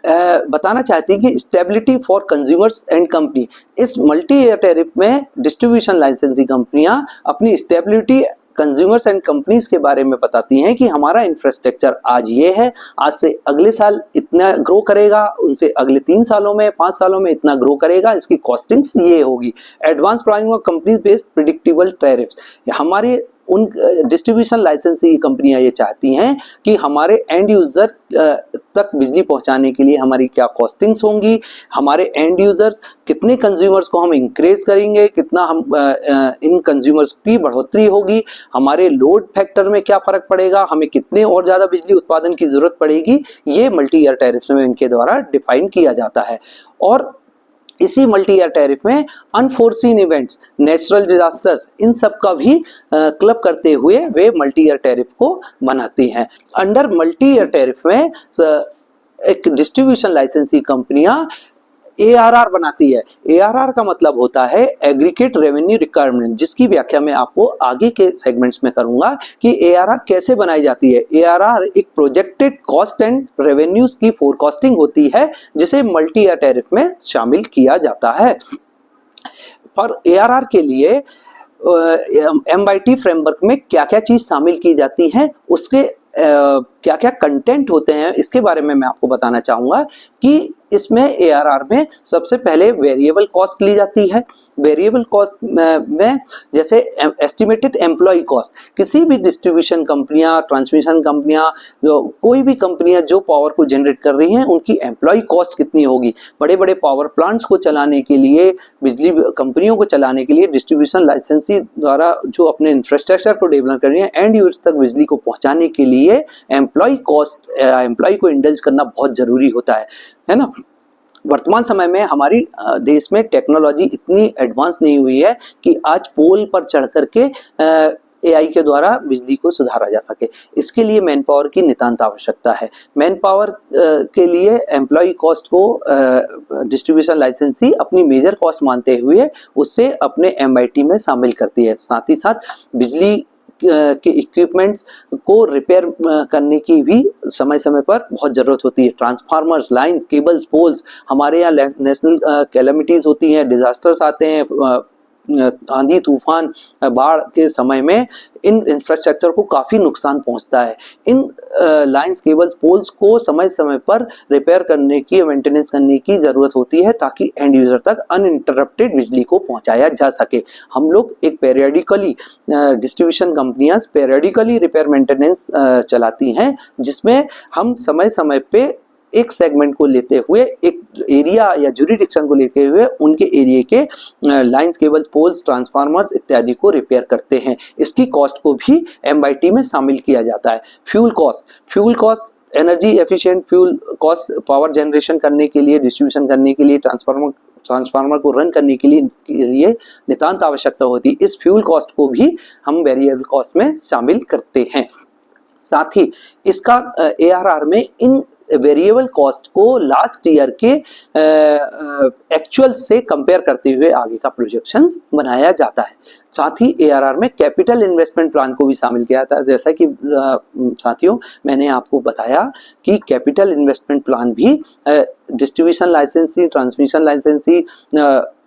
बताना चाहती है कि stability for consumers and company. इस मल्टी ईयर टैरिफ में डिस्ट्रीब्यूशन लाइसेंसी कंपनियां अपनी स्टेबिलिटी कंज्यूमर्स एंड कंपनीज के बारे में बताती हैं कि हमारा इंफ्रास्ट्रक्चर आज ये है, आज से अगले साल इतना ग्रो करेगा, उनसे अगले 3 सालों में, 5 सालों में इतना ग्रो करेगा, इसकी कॉस्टिंग्स ये होगी। एडवांस प्राइसिंग और कंपनी बेस्ड प्रिडिक्टेबल टैरिफ्स, हमारे उन डिस्ट्रीब्यूशन लाइसेंसी कंपनियां ये चाहती हैं कि हमारे एंड यूजर तक बिजली पहुंचाने के लिए हमारी क्या कॉस्टिंग्स होंगी, हमारे एंड यूजर्स कितने कंज्यूमर्स को हम इंक्रीज करेंगे, कितना हम इन कंज्यूमर्स की बढ़ोतरी होगी, हमारे लोड फैक्टर में क्या फर्क पड़ेगा, हमें कितने और ज्यादा बिजली उत्पादन की जरूरत पड़ेगी, ये मल्टी ईयर टैरिफ्स में इनके द्वारा डिफाइन किया जाता है। और इसी मल्टी ईयर टैरिफ में अनफोर्सीन इवेंट्स, नेचुरल डिजास्टर्स, इन सब का भी क्लब करते हुए वे मल्टी ईयर टैरिफ को बनाती हैं। अंडर मल्टी ईयर टैरिफ में एक डिस्ट्रीब्यूशन लाइसेंसी कंपनियां ARR बनाती है। ARR का मतलब होता है एग्रीगेट रेवेन्यू रिक्वायरमेंट, जिसकी व्याख्या मैं आपको आगे के सेगमेंट्स में करूंगा कि ARR कैसे बनाई जाती है। ARR एक प्रोजेक्टेड कॉस्ट एंड रेवेन्यूज की फोरकास्टिंग होती है, जिसे मल्टी ईयर टैरिफ में शामिल किया जाता है। और ARR के लिए MIT फ्रेमवर्क में क्या क्या चीज शामिल की जाती है, उसके क्या क्या कंटेंट होते हैं, इसके बारे में मैं आपको बताना चाहूंगा कि इसमें ARR में सबसे पहले वेरिएबल कॉस्ट ली जाती है। वेरिएबल कॉस्ट में जैसे एस्टिमेटेड एम्प्लॉय कॉस्ट, किसी भी डिस्ट्रीब्यूशन कंपनियां, ट्रांसमिशन कंपनियां, कोई भी कंपनियां जो पावर को जनरेट कर रही हैं, उनकी एम्प्लॉय कॉस्ट कितनी होगी। बड़े बड़े पावर प्लांट्स को चलाने के लिए, बिजली कंपनियों को चलाने के लिए डिस्ट्रीब्यूशन लाइसेंसी द्वारा जो अपने इंफ्रास्ट्रक्चर को डेवलप कर रही है, एंड यूजर तक बिजली को पहुंचाने के लिए एम्प्लॉय कॉस्ट, एम्प्लॉय को इंडल्ज करना बहुत जरूरी होता है ना। वर्तमान समय में हमारी देश में टेक्नोलॉजी इतनी एडवांस नहीं हुई है कि आज पोल पर चढ़ करके AI के द्वारा बिजली को सुधारा जा सके। इसके लिए मैन पावर की नितांत आवश्यकता है। मैन पावर के लिए एम्प्लॉय कॉस्ट को डिस्ट्रीब्यूशन लाइसेंसी अपनी मेजर कॉस्ट मानते हुए उससे अपने MIT में शामिल करती है। साथ ही साथ बिजली के इक्विपमेंट्स को रिपेयर करने की भी समय समय पर बहुत ज़रूरत होती है। ट्रांसफार्मर्स, लाइंस, केबल्स, पोल्स, हमारे यहाँ नेशनल कैलेमिटीज़ होती हैं, डिजास्टर्स आते हैं, आंधी तूफान, बाढ़ के समय में इन इंफ्रास्ट्रक्चर को काफ़ी नुकसान पहुंचता है। इन लाइंस, केबल्स, पोल्स को समय समय पर रिपेयर करने की, मेंटेनेंस करने की ज़रूरत होती है, ताकि एंड यूज़र तक अनइंटरप्टेड बिजली को पहुंचाया जा सके। हम लोग एक पेरियडिकली, डिस्ट्रीब्यूशन कंपनियां पेरियडिकली रिपेयर मेंटेनेंस चलाती हैं, जिसमें हम समय समय पे एक सेगमेंट को लेते हुए, एक एरिया या ज्यूरिडिक्शन को लेते हुए उनके एरिया के लाइंस, केबल्स, पोल्स, ट्रांसफार्मर्स इत्यादि को रिपेयर करते हैं। इसकी कॉस्ट को भी MIT में शामिल किया जाता है। Fuel cost energy efficient fuel cost, power generation करने के लिए, डिस्ट्रीब्यूशन करने के लिए, ट्रांसफार्मर को रन करने के लिए नितांत आवश्यकता होती है। इस फ्यूल कॉस्ट को भी हम वेरिएबल कॉस्ट में शामिल करते हैं। साथ ही इसका ARR में इन वेरिएबल कॉस्ट को लास्ट ईयर के एक्चुअल से कंपेयर करते हुए आगे का प्रोजेक्शंस बनाया जाता है। साथ ही ARR में कैपिटल इन्वेस्टमेंट प्लान को भी शामिल किया था। जैसा कि साथियों मैंने आपको बताया कि कैपिटल इन्वेस्टमेंट प्लान भी डिस्ट्रीब्यूशन लाइसेंसी, ट्रांसमिशन लाइसेंसी,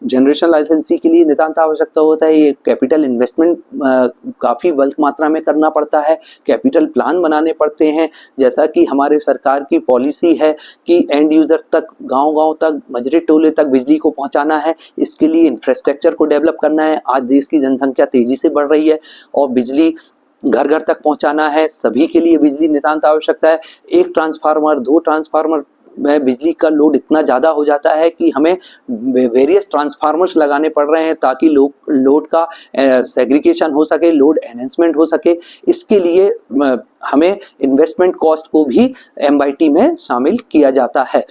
जनरेशन लाइसेंसी के लिए नितांत आवश्यकता होता है। ये कैपिटल इन्वेस्टमेंट काफ़ी बल्क मात्रा में करना पड़ता है, कैपिटल प्लान बनाने पड़ते हैं। जैसा कि हमारे सरकार की पॉलिसी है कि एंड यूज़र तक, गांव-गांव तक, मजरे टोले तक बिजली को पहुंचाना है, इसके लिए इंफ्रास्ट्रक्चर को डेवलप करना है। आज देश की जनसंख्या तेजी से बढ़ रही है और बिजली घर घर तक पहुंचाना है, सभी के लिए बिजली नितांत आवश्यकता है। एक ट्रांसफार्मर, 2 ट्रांसफार्मर में बिजली का लोड इतना ज़्यादा हो जाता है कि हमें वेरियस ट्रांसफार्मर्स लगाने पड़ रहे हैं ताकि लोड का सेग्रीगेशन हो सके, लोड एनहेंसमेंट हो सके। इसके लिए हमें इन्वेस्टमेंट कॉस्ट को भी MYT में शामिल किया जाता है।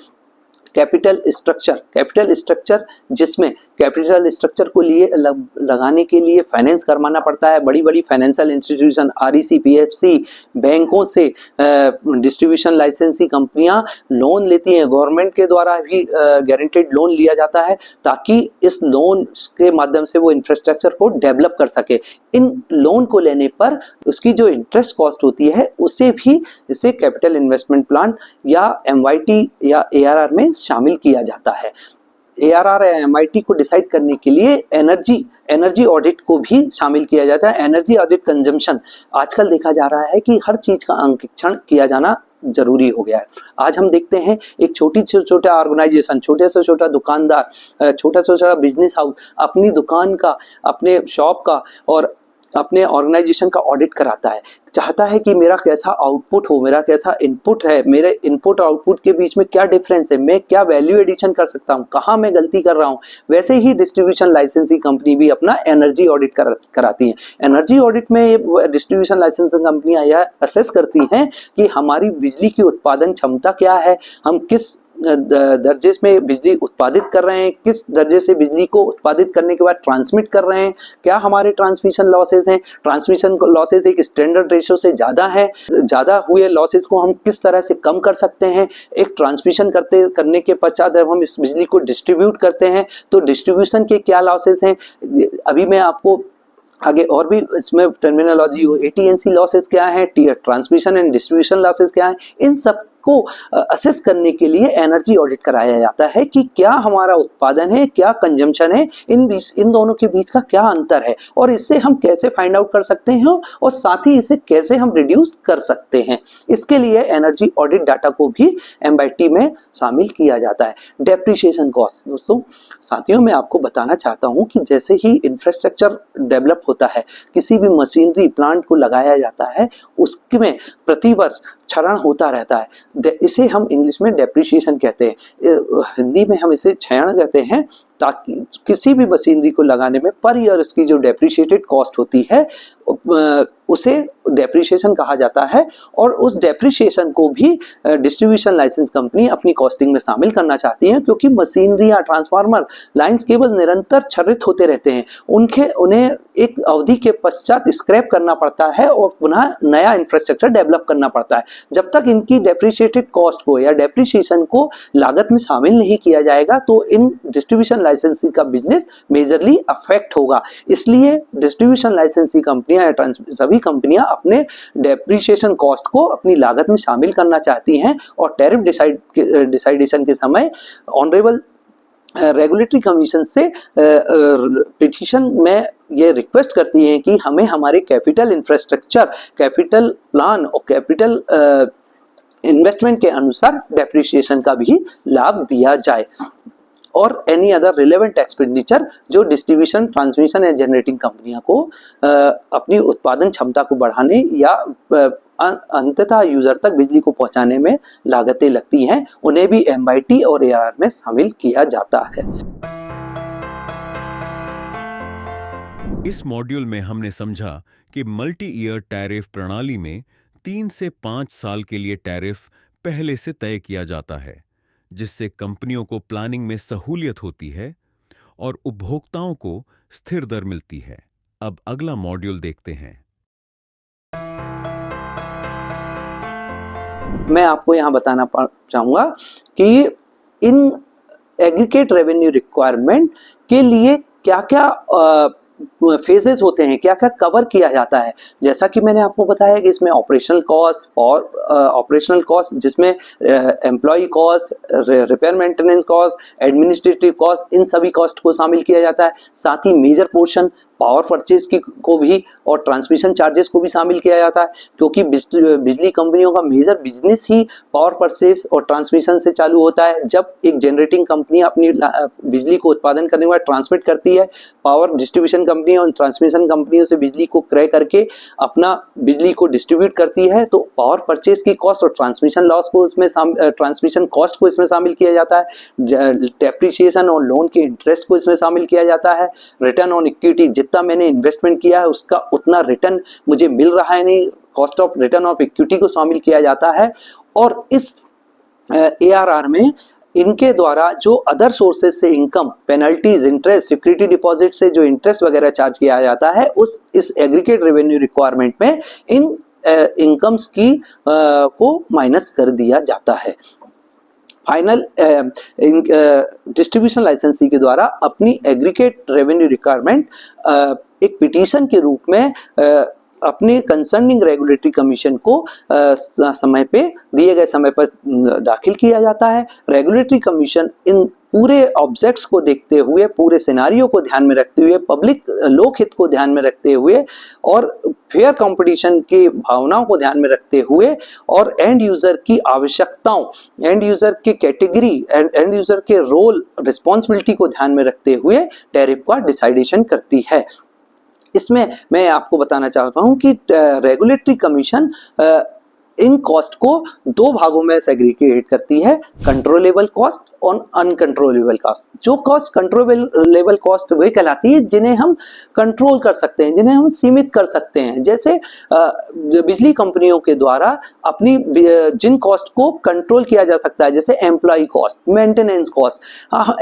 कैपिटल स्ट्रक्चर जिसमें कैपिटल स्ट्रक्चर को लिए लगाने के लिए फाइनेंस करवाना पड़ता है। बड़ी बड़ी फाइनेंशियल इंस्टीट्यूशन, REC, PFC, बैंकों से डिस्ट्रीब्यूशन लाइसेंसी कंपनियां लोन लेती हैं। गवर्नमेंट के द्वारा भी गारंटेड लोन लिया जाता है ताकि इस लोन के माध्यम से वो इंफ्रास्ट्रक्चर को डेवलप कर सके। इन लोन को लेने पर उसकी जो इंटरेस्ट कॉस्ट होती है उसे भी इसे कैपिटल इन्वेस्टमेंट प्लान या MYT या ARR में शामिल किया जाता है। ARR या MYT को डिसाइड करने के लिए एनर्जी ऑडिट को भी शामिल किया जाता है। एनर्जी ऑडिट कंजम्पशन आजकल देखा जा रहा है कि हर चीज का अंकेक्षण किया जाना जरूरी हो गया है। आज हम देखते हैं एक छोटी से छोटा ऑर्गेनाइजेशन, छोटे से छोटा दुकानदार, छोटा से छोटा बिजनेस हाउस अपनी दुकान का, अपने शॉप का और अपने ऑर्गेनाइजेशन का ऑडिट कराता है। चाहता है कि मेरा कैसा आउटपुट हो, मेरा कैसा इनपुट है, मेरे इनपुट और आउटपुट के बीच में क्या डिफरेंस है, मैं क्या वैल्यू एडिशन कर सकता हूँ, कहाँ मैं गलती कर रहा हूँ। वैसे ही डिस्ट्रीब्यूशन लाइसेंसिंग कंपनी भी अपना एनर्जी ऑडिट कराती है। एनर्जी ऑडिट में डिस्ट्रीब्यूशन लाइसेंसिंग कंपनियां यह असेस करती हैं कि हमारी बिजली की उत्पादन क्षमता क्या है, हम किस दर्जे में बिजली उत्पादित कर रहे हैं, किस दर्जे से बिजली को उत्पादित करने के बाद ट्रांसमिट कर रहे हैं, क्या हमारे ट्रांसमिशन लॉसेस हैं, ट्रांसमिशन लॉसेस एक स्टैंडर्ड रेशियो से ज़्यादा है, ज़्यादा हुए लॉसेस को हम किस तरह से कम कर सकते हैं। एक ट्रांसमिशन करने के पश्चात जब हम इस बिजली को डिस्ट्रीब्यूट करते हैं तो डिस्ट्रीब्यूशन के क्या लॉसेस हैं। अभी मैं आपको आगे और भी इसमें टर्मिनोलॉजी हो, AT&C लॉसेस क्या है, ट्रांसमिशन एंड डिस्ट्रीब्यूशन लॉसेस क्या है, इन सब को असेस करने के लिए एनर्जी ऑडिट कराया जाता है कि क्या हमारा उत्पादन है, क्या कंजम्पशन है, इन दोनों के बीच का क्या अंतर है और इससे हम कैसे फाइंड आउट कर सकते हैं और साथ ही इसे कैसे हम रिड्यूस कर सकते हैं। इसके लिए एनर्जी ऑडिट डाटा को भी MYT में शामिल किया जाता है। डेप्रिसिएशन कॉस्ट, दोस्तों साथियों मैं आपको बताना चाहता हूं कि जैसे ही इंफ्रास्ट्रक्चर डेवलप होता है, किसी भी मशीनरी प्लांट को लगाया जाता है, उसमें प्रतिवर्ष क्षरण होता रहता है। इसे हम इंग्लिश में डेप्रिसिएशन कहते हैं, हिंदी में हम इसे क्षरण कहते हैं। ताकि किसी भी मशीनरी को लगाने में पर ईयर उसकी जो डेप्रिशिएटेड कॉस्ट होती है उसे डेप्रिसिएशन कहा जाता है और उस डेप्रिसिएशन को भी डिस्ट्रीब्यूशन लाइसेंस कंपनी अपनी कॉस्टिंग में शामिल करना चाहती है, क्योंकि मशीनरी या ट्रांसफार्मर लाइंस केवल निरंतर क्षरित होते रहते हैं। उन्हें एक अवधि के पश्चात स्क्रैप करना पड़ता है और पुनः नया इंफ्रास्ट्रक्चर डेवलप करना पड़ता है। जब तक इनकी डेप्रिशिएटेड कॉस्ट को या डेप्रिसिएशन को लागत में शामिल नहीं किया जाएगा तो इन डिस्ट्रीब्यूशन लाइसेंसिंग का बिजनेस मेजरली अफेक्ट होगा। इसलिए डिस्ट्रीब्यूशन लाइसेंसिंग कंपनियां या सभी कंपनियां अपने डेप्रिसिएशन कॉस्ट को अपनी लागत में शामिल करना चाहती हैं और टैरिफ डिसाइडेशन के समय ऑनरेबल रेगुलेटरी कमीशन से पिटीशन में ये रिक्वेस्ट करती हैं कि हमें हमारे कैपिटल इंफ्रास्ट्रक्चर, कैपिटल प्लान और कैपिटल इन्वेस्टमेंट के अनुसार डेप्रिसिएशन का भी लाभ दिया जाए और एनी अदर रिलेवेंट एक्सपेंडिचर जो डिस्ट्रीब्यूशन, ट्रांसमिशन या जनरेटिंग कंपनियों को अपनी उत्पादन क्षमता को बढ़ाने या अंततः यूजर तक बिजली को पहुंचाने में लागतें लगती हैं, उन्हें भी MYT और ARR में शामिल किया जाता है। इस मॉड्यूल में हमने समझा कि मल्टी ईयर टैरिफ प्रणाली में 3 से 5 साल के लिए टैरिफ पहले से तय किया जाता है, जिससे कंपनियों को प्लानिंग में सहूलियत होती है और उपभोक्ताओं को स्थिर दर मिलती है। अब अगला मॉड्यूल देखते हैं। मैं आपको यहाँ बताना चाहूँगा कि इन एग्रीगेट रेवेन्यू रिक्वायरमेंट के लिए क्या-क्या फेजेस होते हैं, क्या-क्या कवर किया जाता है। जैसा कि मैंने आपको बताया कि इसमें ऑपरेशनल कॉस्ट और ऑपरेशनल कॉस्ट जिसमें employ cost, repair maintenance cost, administrative cost, इन सभी कॉस्ट को शामिल किया जाता है। साथ ही मेजर पोर्शन पावर परचेज की को भी और ट्रांसमिशन चार्जेस को भी शामिल किया जाता है, क्योंकि बिजली कंपनियों का मेजर बिजनेस ही पावर परचेज और ट्रांसमिशन से चालू होता है। जब एक जनरेटिंग कंपनी अपनी बिजली को उत्पादन करने के बाद ट्रांसमिट करती है, पावर डिस्ट्रीब्यूशन कंपनी और ट्रांसमिशन कंपनियों से बिजली को क्रय करके अपना बिजली को डिस्ट्रीब्यूट करती है, तो पावर परचेज की कॉस्ट और ट्रांसमिशन लॉस को इसमें ट्रांसमिशन कॉस्ट को इसमें शामिल किया जाता है। डेप्रिसिएशन और लोन के इंटरेस्ट को इसमें शामिल किया जाता है। रिटर्न ऑन इक्विटी, जितना मैंने इन्वेस्टमेंट किया है उसका उतना रिटर्न मुझे मिल रहा है नहीं, cost of return of equity को शामिल किया जाता है। और इस ARR में इनके द्वारा जो अदर सोर्सेज से income, penalties, interest, security deposit से जो इंटरेस्ट वगैरह चार्ज किया जाता है, इस एग्रीगेट रेवेन्यू रिक्वायरमेंट में इन इनकम्स की को माइनस कर दिया जाता है। फाइनल डिस्ट्रीब्यूशन लाइसेंसी के द्वारा अपनी एग्रीगेट रेवेन्यू रिक्वायरमेंट एक पिटीशन के रूप में अपने कंसर्निंग रेगुलेटरी कमीशन को समय पे दिए गए समय पर दाखिल किया जाता है। रेगुलेटरी कमीशन इन पूरे ऑब्जेक्ट्स को देखते हुए, पूरे सिनारियो को ध्यान में रखते हुए, पब्लिक लोकहित को ध्यान में रखते हुए और फेयर कंपटीशन की भावनाओं को ध्यान में रखते हुए और एंड यूजर की आवश्यकताओं, एंड यूजर की कैटेगरी, एंड यूजर के रोल, रिस्पॉन्सिबिलिटी को ध्यान में रखते हुए टैरिफ का डिसाइडेशन करती है। इसमें मैं आपको बताना चाहता हूं कि रेगुलेटरी कमीशन इन कॉस्ट को दो भागों में सेग्रीगेट करती है, कंट्रोलेबल कॉस्ट और अनकंट्रोलेबल कॉस्ट। जो कॉस्ट कंट्रोलेबल कॉस्ट वे कहलाती है जिन्हें हम कंट्रोल कर सकते हैं, जिन्हें हम सीमित कर सकते हैं। जैसे बिजली कंपनियों के द्वारा अपनी जिन कॉस्ट को कंट्रोल किया जा सकता है, जैसे employ cost, maintenance cost.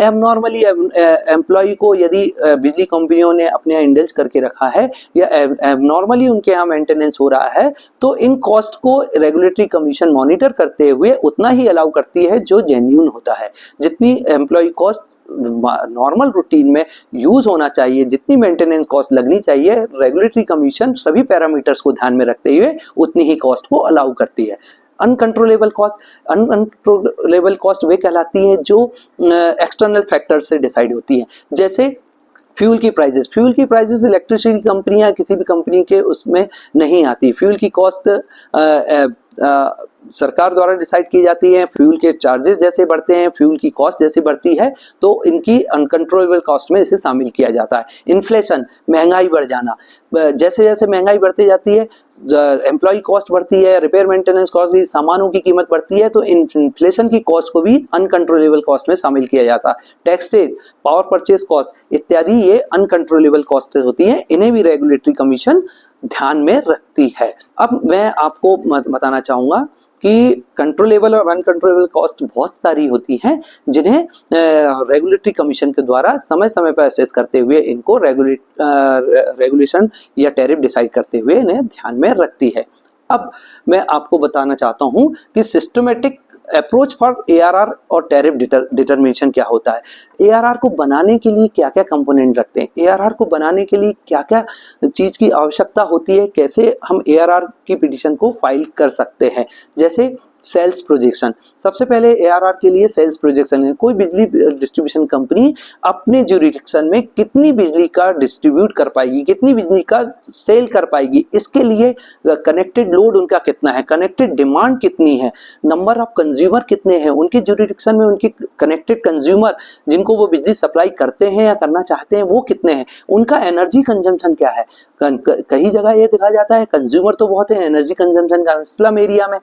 Abnormally employ को यदि बिजली कंपनियों ने अपने यहाँ इंडल्ज करके रखा है या एबनॉर्मली उनके यहाँ मेंटेनेंस हो रहा है, तो इन कॉस्ट को रेगुलेटरी कमीशन मॉनिटर करते हुए उतना ही अलाउ करती है जो जेन्युइन होता है। जितनी एम्प्लॉय कॉस्ट नॉर्मल रूटीन में यूज होना चाहिए, जितनी मेंटेनेंस कॉस्ट लगनी चाहिए, रेगुलेटरी कमीशन सभी पैरामीटर्स को ध्यान में रखते हुए उतनी ही कॉस्ट को अलाउ करती है। अनकंट्रोलेबल कॉस्ट वे कहलाती है जो एक्सटर्नल फैक्टर्स से डिसाइड होती है। जैसे फ्यूल की प्राइसेस इलेक्ट्रिसिटी कंपनियां किसी भी कंपनी के उसमें नहीं आती। फ्यूल की कॉस्ट सरकार द्वारा डिसाइड की जाती है। फ्यूल के चार्जेस जैसे बढ़ते हैं, फ्यूल की कॉस्ट जैसे बढ़ती है, तो इनकी अनकंट्रोलेबल कॉस्ट में इसे शामिल किया जाता है। इन्फ्लेशन, महंगाई बढ़ जाना, जैसे जैसे महंगाई बढ़ती जाती है, एम्प्लॉय कॉस्ट बढ़ती है, रिपेयर मेंटेनेंस कॉस्ट भी, सामानों की कीमत बढ़ती है, तो इन्फ्लेशन की कॉस्ट को भी अनकंट्रोलेबल कॉस्ट में शामिल किया जाता है। टैक्सेस, पावर परचेज कॉस्ट इत्यादि ये अनकंट्रोलेबल कॉस्ट होती हैं, इन्हें भी रेगुलेटरी कमीशन ध्यान में रखती है। अब मैं आपको बताना चाहूंगा कि कंट्रोलेबल और अनकंट्रोलेबल कॉस्ट बहुत सारी होती हैं, जिन्हें रेगुलेटरी कमीशन के द्वारा समय समय पर असेस करते हुए इनको रेगुलेशन या टैरिफ डिसाइड करते हुए इन्हें ध्यान में रखती है। अब मैं आपको बताना चाहता हूं कि सिस्टमेटिक अप्रोच फॉर ARR और टैरिफ डिटरमिनेशन क्या होता है। ARR को बनाने के लिए क्या क्या कंपोनेंट लगते हैं, ARR को बनाने के लिए क्या क्या चीज की आवश्यकता होती है, कैसे हम ARR की पिटीशन को फाइल कर सकते हैं। जैसे सेल्स प्रोजेक्शन, सबसे पहले ARR के लिए सेल्स प्रोजेक्शन है। कोई बिजली डिस्ट्रीब्यूशन कंपनी अपने ज्यूरिडिक्शन में कितनी बिजली का डिस्ट्रीब्यूट कर पाएगी, कितनी बिजली का सेल कर पाएगी, इसके लिए कनेक्टेड लोड उनका कितना है, कनेक्टेड डिमांड कितनी है, नंबर ऑफ कंज्यूमर कितने हैं, उनके ज्यूरिडिक्शन में उनके कनेक्टेड कंज्यूमर जिनको वो बिजली सप्लाई करते हैं या करना चाहते हैं वो कितने हैं, उनका एनर्जी कंजम्पशन क्या है। कई जगह ये देखा जाता है कंज्यूमर तो बहुत है, एनर्जी कंजम्पशन का स्लम एरिया में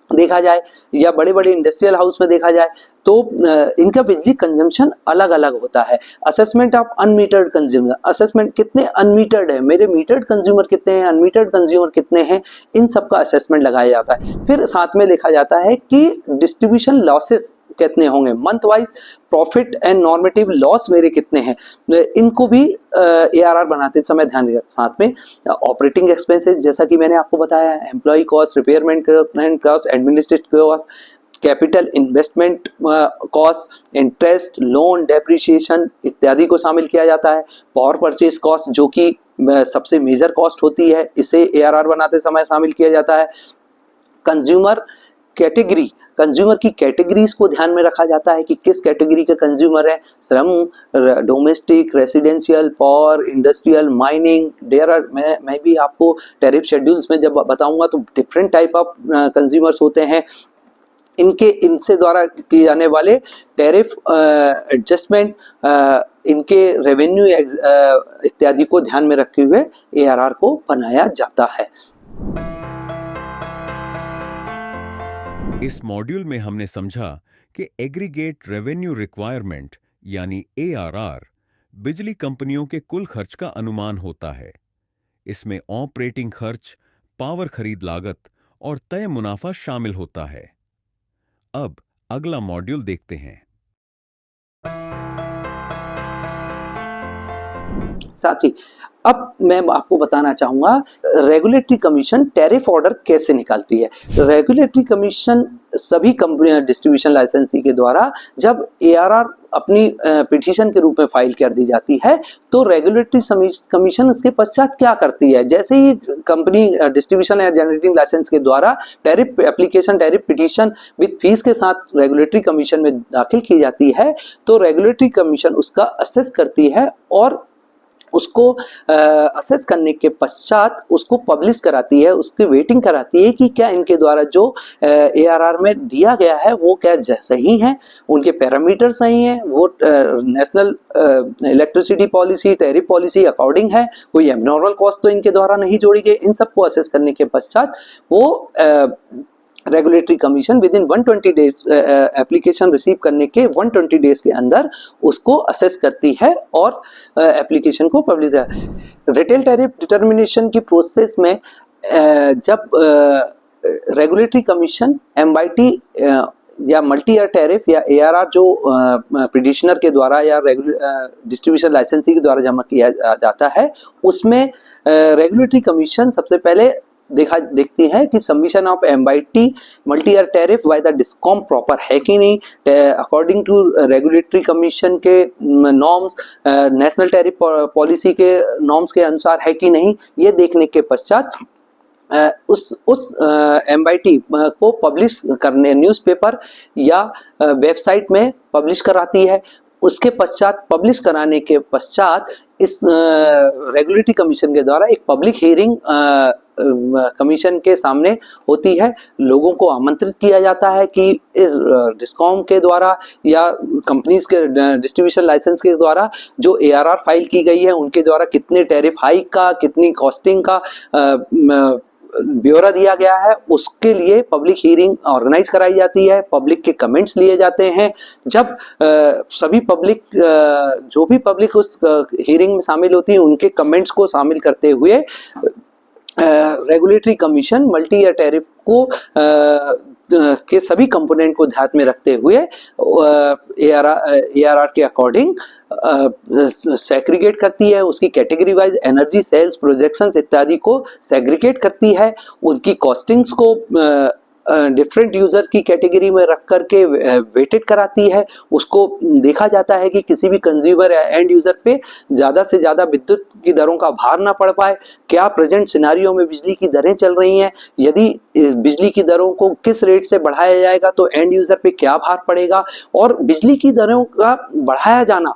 देखा जाए या बड़े बड़े इंडस्ट्रियल हाउस में देखा जाए तो इनका बिजली कंजम्पशन अलग अलग होता है। असेसमेंट ऑफ अनमीटर्ड कंज्यूमर, असेसमेंट कितने अनमीटर्ड है, मेरे मीटर्ड कंज्यूमर कितने हैं, अनमीटर्ड कंज्यूमर कितने हैं, इन सब का असेसमेंट लगाया जाता है। फिर साथ में लिखा जाता है कि डिस्ट्रीब्यूशन लॉसेस कितने होंगे, month wise profit and normative loss मेरे कितने हैं, इनको भी ARR बनाते समय ध्यान रखा। साथ में ऑपरेटिंग एक्सपेंसेस, जैसा कि मैंने आपको बताया, employ cost, repairment cost, administrative cost, capital investment cost, interest, loan, depreciation इत्यादि को शामिल किया जाता है। पावर परचेज कॉस्ट जो कि सबसे मेजर कॉस्ट होती है, इसे ARR बनाते समय शामिल किया जाता है। कंज्यूमर कैटेगरी, कंज्यूमर की कैटेगरीज को ध्यान में रखा जाता है कि किस कैटेगरी के कंज्यूमर है, श्रम, domestic, residential, power, industrial, mining, there are, मैं भी आपको टैरिफ शेड्यूल्स में जब बताऊंगा तो डिफरेंट टाइप ऑफ कंज्यूमर्स होते हैं। इनसे द्वारा किए जाने वाले टैरिफ एडजस्टमेंट, इनके रेवेन्यू इत्यादि को ध्यान में रखते हुए ARR को बनाया जाता है। इस मॉड्यूल में हमने समझा कि एग्रीगेट रेवेन्यू रिक्वायरमेंट यानी ARR बिजली कंपनियों के कुल खर्च का अनुमान होता है। इसमें ऑपरेटिंग खर्च, पावर खरीद लागत और तय मुनाफा शामिल होता है। अब अगला मॉड्यूल देखते हैं। साथ ही अब मैं आपको बताना चाहूंगा रेगुलेटरी कमीशन टैरिफ ऑर्डर कैसे निकालती है। रेगुलेटरी कमीशन सभी कंपनियां डिस्ट्रीब्यूशन लाइसेंसी के द्वारा जब ARR अपनी पिटीशन के रूप में फाइल कर दी जाती है तो रेगुलेटरी कमीशन उसके पश्चात क्या करती है, जैसे ही कंपनी डिस्ट्रीब्यूशन या जनरेटिंग लाइसेंस के द्वारा tariff application, tariff petition with fees के साथ रेगुलेटरी कमीशन में दाखिल की जाती है तो रेगुलेटरी कमीशन उसका असेस करती है और उसको असेस करने के पश्चात उसको पब्लिश कराती है, उसकी वेटिंग कराती है कि क्या इनके द्वारा जो ARR में दिया गया है वो क्या सही है, उनके पैरामीटर सही हैं, वो national electricity policy, tariff policy according है, कोई एबनॉर्मल कॉस्ट तो इनके द्वारा नहीं जोड़ी गई। इन सबको असेस करने के पश्चात वो regulatory commission with in 120 days application receive करने के 120 डेज के अंदर उसको असेस करती है और एप्लीकेशन को पब्लिश करती है। रिटेल टैरिफ डिटर्मिनेशन की प्रोसेस में जब रेगुलेटरी कमीशन MYT या मल्टी ईयर टैरिफ या ARR जो पिटिशनर के द्वारा या डिस्ट्रीब्यूशन लाइसेंसी के द्वारा जमा किया जाता है उसमें रेगुलेटरी कमीशन सबसे पहले देखती है कि submission of MYT multi year tariff by the discom proper है कि नहीं, अकॉर्डिंग टू रेगुलेटरी कमीशन के नॉर्म्स, नेशनल टैरिफ पॉलिसी के नॉर्म्स के अनुसार है कि नहीं, ये देखने के पश्चात उस MYT को पब्लिश करने न्यूज़पेपर या वेबसाइट में पब्लिश कराती है। उसके पश्चात पब्लिश कराने के पश्चात इस रेगुलेटरी कमीशन के द्वारा एक पब्लिक हियरिंग कमीशन के सामने होती है। लोगों को आमंत्रित किया जाता है कि इस डिस्कॉम के द्वारा या कंपनीज के डिस्ट्रीब्यूशन लाइसेंस के द्वारा जो ARR फाइल की गई है उनके द्वारा कितने टैरिफ हाइक का, कितनी कॉस्टिंग का ब्यौरा दिया गया है, उसके लिए पब्लिक हियरिंग ऑर्गेनाइज कराई जाती है। पब्लिक के कमेंट्स लिए जाते हैं। जब सभी पब्लिक जो भी पब्लिक उस हियरिंग में शामिल होती है उनके कमेंट्स को शामिल करते हुए regulatory commission multi year tariff को के सभी कंपोनेंट को ध्यान में रखते हुए ARR के अकॉर्डिंग सेग्रीगेट करती है, उसकी category wise energy sales projections इत्यादि को सेग्रीगेट करती है, उनकी कॉस्टिंग्स को डिफरेंट यूजर की कैटेगरी में रख करके वेटेड कराती है। उसको देखा जाता है कि किसी भी कंज्यूमर या एंड यूजर पे ज़्यादा से ज़्यादा विद्युत की दरों का भार ना पड़ पाए। क्या प्रेजेंट सिनारियो में बिजली की दरें चल रही हैं, यदि बिजली की दरों को किस रेट से बढ़ाया जाएगा तो एंड यूजर पे क्या भार पड़ेगा। और बिजली की दरों का बढ़ाया जाना,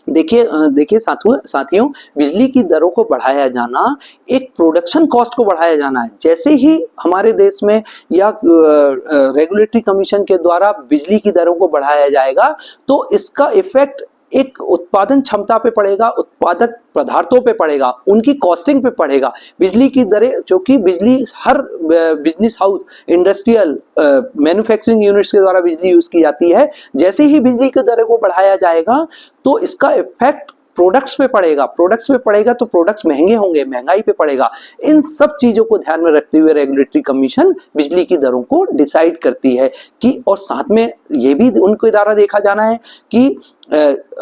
देखिए साथियों, बिजली की दरों को बढ़ाया जाना एक प्रोडक्शन कॉस्ट को बढ़ाया जाना है। जैसे ही हमारे देश में या रेगुलेटरी कमीशन के द्वारा बिजली की दरों को बढ़ाया जाएगा तो इसका इफेक्ट एक उत्पादन क्षमता पे पड़ेगा, उत्पादक पदार्थों पे पड़ेगा, उनकी कॉस्टिंग पे पड़ेगा। बिजली की दरें, जो कि बिजली हर business house, industrial, manufacturing units के द्वारा बिजली यूज की जाती है, जैसे ही बिजली की दरें को बढ़ाया जाएगा तो इसका इफेक्ट प्रोडक्ट्स पे पड़ेगा, प्रोडक्ट्स पे पड़ेगा तो प्रोडक्ट्स महंगे होंगे, महंगाई पे पड़ेगा। इन सब चीजों को ध्यान में रखते हुए रेगुलेटरी कमीशन बिजली की दरों को डिसाइड करती है कि, और साथ में ये भी उनके द्वारा देखा जाना है कि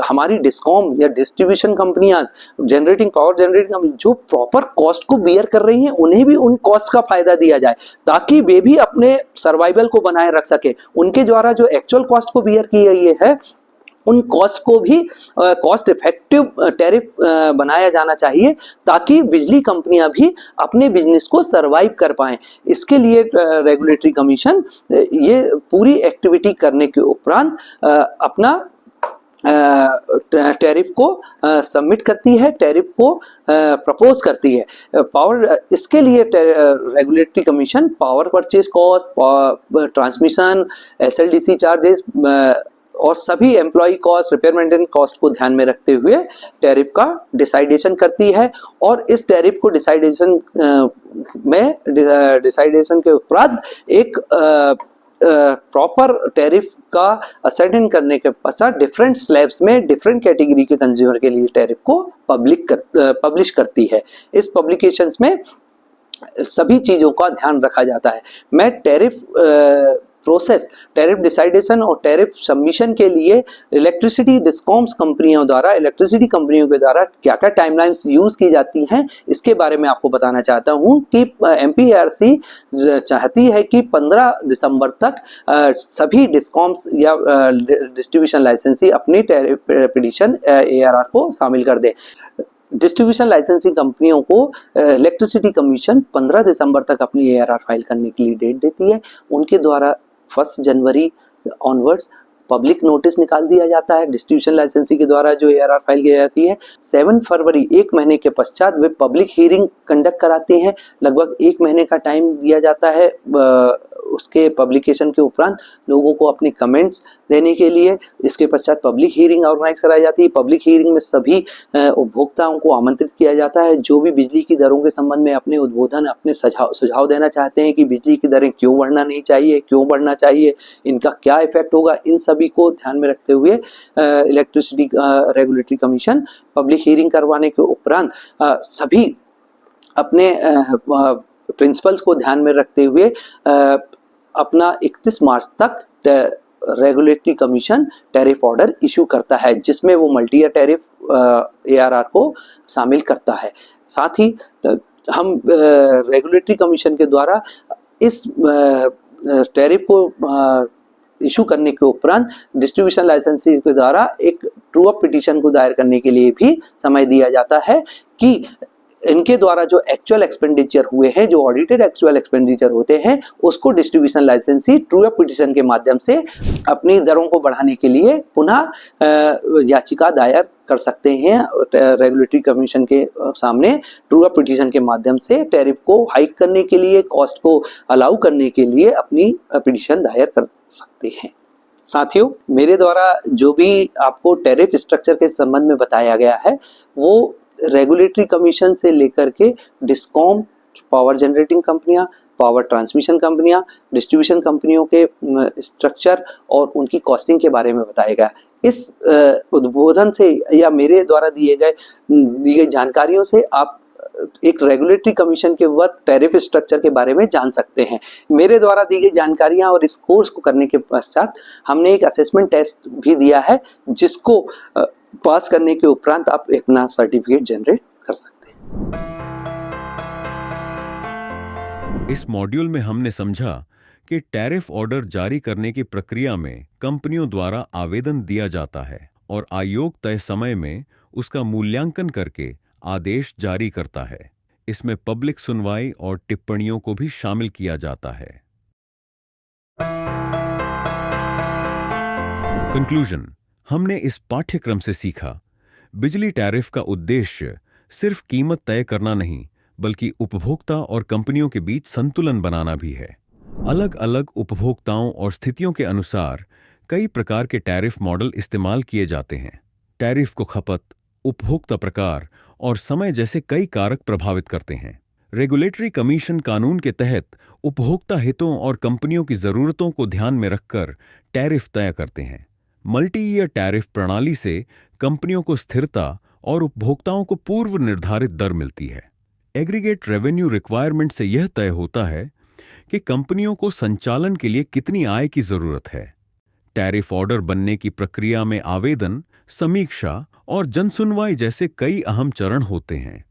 हमारी डिस्कॉम या डिस्ट्रीब्यूशन कंपनियां, पावर जनरेटिंग कंपनी जो प्रॉपर कॉस्ट को बियर कर रही हैं, उन्हें भी उन कॉस्ट का फायदा दिया जाए ताकि वे भी अपने सर्वाइवल को बनाए रख सके। उनके द्वारा जो एक्चुअल कॉस्ट को बियर की गई है, उन कॉस्ट को भी कॉस्ट इफेक्टिव टैरिफ बनाया जाना चाहिए ताकि बिजली कंपनियां भी अपने बिजनेस को सरवाइव कर पाएं। इसके लिए रेगुलेटरी कमीशन ये पूरी एक्टिविटी करने के उपरांत अपना टैरिफ को सबमिट करती है, टैरिफ को प्रपोज करती है। पावर, इसके लिए regulatory commission power purchase cost, transmission, SLDC charges और सभी employ cost, repair maintenance cost को ध्यान में रखते हुए टैरिफ का डिसाइडेशन करती है। और इस टैरिफ को डिसाइडेशन के उपरांत एक प्रॉपर टैरिफ का असेंडिंग करने के पश्चात डिफरेंट स्लैब्स में डिफरेंट कैटेगरी के कंज्यूमर के लिए टैरिफ को पब्लिश करती है। इस पब्लिकेशंस में सभी चीजों का ध्यान रखा जाता है। मैं टैरिफ प्रोसेस, टैरिफ डिसाइडेशन और टैरिफ सबमिशन के लिए इलेक्ट्रिसिटी डिस्कॉम्स कंपनियों द्वारा, इलेक्ट्रिसिटी कंपनियों के द्वारा क्या क्या टाइमलाइंस यूज की जाती हैं, इसके बारे में आपको बताना चाहता हूं कि एमपीआरसी चाहती है कि 15 दिसंबर तक सभी डिस्कॉम्स या डिस्ट्रीब्यूशन लाइसेंसी अपनी टैरिफ पिटीशन एआरआर को शामिल कर दे। डिस्ट्रीब्यूशन लाइसेंसिंग कंपनियों को इलेक्ट्रिसिटी कमीशन 15 दिसंबर तक अपनी एआरआर फाइल करने के लिए डेट देती है। उनके द्वारा 1 जनवरी ऑनवर्ड्स पब्लिक नोटिस निकाल दिया जाता है। डिस्ट्रीब्यूशन लाइसेंसी के द्वारा जो एआरआर फाइल की जाती है, 7 फरवरी, 1 महीने के पश्चात वे पब्लिक हियरिंग कंडक्ट कराते हैं। लगभग 1 महीने का टाइम दिया जाता है उसके पब्लिकेशन के उपरांत लोगों को अपने कमेंट्स देने के लिए। इसके पश्चात पब्लिक हियरिंग ऑर्गेनाइज कराई जाती है। पब्लिक हियरिंग में सभी उपभोक्ताओं को आमंत्रित किया जाता है जो भी बिजली की दरों के संबंध में अपने उद्बोधन, अपने सुझाव देना चाहते हैं कि बिजली की दरें क्यों बढ़ना नहीं चाहिए, क्यों बढ़ना चाहिए, इनका क्या इफेक्ट होगा। इन सभी को ध्यान में रखते हुए electricity regulatory commission public hearing करवाने के उपरांत सभी अपने प्रिंसिपल्स को ध्यान में रखते हुए अपना 31 मार्च तक regulatory commission tariff order issue करता है, जिसमें वो मल्टी ईयर टैरिफ एआरआर को शामिल करता है। साथ ही हम रेगुलेटरी कमीशन के द्वारा इस टैरिफ को इशू करने के उपरांत डिस्ट्रीब्यूशन लाइसेंसी के द्वारा एक ट्रू अप पिटीशन को दायर करने के लिए भी समय दिया जाता है कि इनके द्वारा जो एक्चुअल एक्सपेंडिचर हुए हैं, जो ऑडिटेड एक्चुअल एक्सपेंडिचर होते हैं, उसको डिस्ट्रीब्यूशन लाइसेंसी ट्रू अप पिटीशन के माध्यम से अपनी दरों को बढ़ाने के लिए पुनः याचिका दायर कर सकते हैं रेगुलेटरी कमीशन के सामने। ट्रू अप पिटीशन के माध्यम से टैरिफ को हाइक करने के लिए, कॉस्ट को अलाउ करने के लिए अपनी पिटीशन दायर कर सकते हैं। साथियों, मेरे द्वारा जो भी आपको टैरिफ स्ट्रक्चर के संबंध में बताया गया है, वो रेगुलेटरी कमीशन से लेकर के डिस्कॉम, पावर जनरेटिंग कंपनियां, पावर ट्रांसमिशन कंपनियां, डिस्ट्रीब्यूशन कंपनियों के स्ट्रक्चर और उनकी कॉस्टिंग के बारे में बताया गया। इस उद्बोधन से या मेरे द्वारा दी गई जानकारियों से आप एक रेगुलेटरी कमीशन के वर्क टैरिफ स्ट्रक्चर के बारे में जान सकते हैं। मेरे द्वारा दी गई जानकारियां और इस कोर्स को करने के पश्चात हमने एक असेसमेंट टेस्ट भी दिया है, जिसको पास करने के उपरांत आप अपना सर्टिफिकेट जनरेट कर सकते हैं। इस मॉड्यूल में हमने समझा कि टैरिफ ऑर्डर जारी करने की प्रक्रिया में कंपनियों द्वारा आवेदन दिया जाता है और आयोग तय समय में उसका मूल्यांकन करके आदेश जारी करता है। इसमें पब्लिक सुनवाई और टिप्पणियों को भी शामिल किया जाता है। कंक्लूजन, हमने इस पाठ्यक्रम से सीखा, बिजली टैरिफ का उद्देश्य सिर्फ कीमत तय करना नहीं, बल्कि उपभोक्ता और कंपनियों के बीच संतुलन बनाना भी है। अलग अलग उपभोक्ताओं और स्थितियों के अनुसार कई प्रकार के टैरिफ मॉडल इस्तेमाल किए जाते हैं। टैरिफ को खपत, उपभोक्ता प्रकार और समय जैसे कई कारक प्रभावित करते हैं। रेगुलेटरी कमीशन कानून के तहत उपभोक्ता हितों और कंपनियों की जरूरतों को ध्यान में रखकर टैरिफ तय करते हैं। मल्टी ईयर टैरिफ प्रणाली से कंपनियों को स्थिरता और उपभोक्ताओं को पूर्व निर्धारित दर मिलती है। एग्रीगेट रेवेन्यू रिक्वायरमेंट से यह तय होता है कि कंपनियों को संचालन के लिए कितनी आय की जरूरत है। टैरिफ ऑर्डर बनने की प्रक्रिया में आवेदन, समीक्षा और जनसुनवाई जैसे कई अहम चरण होते हैं।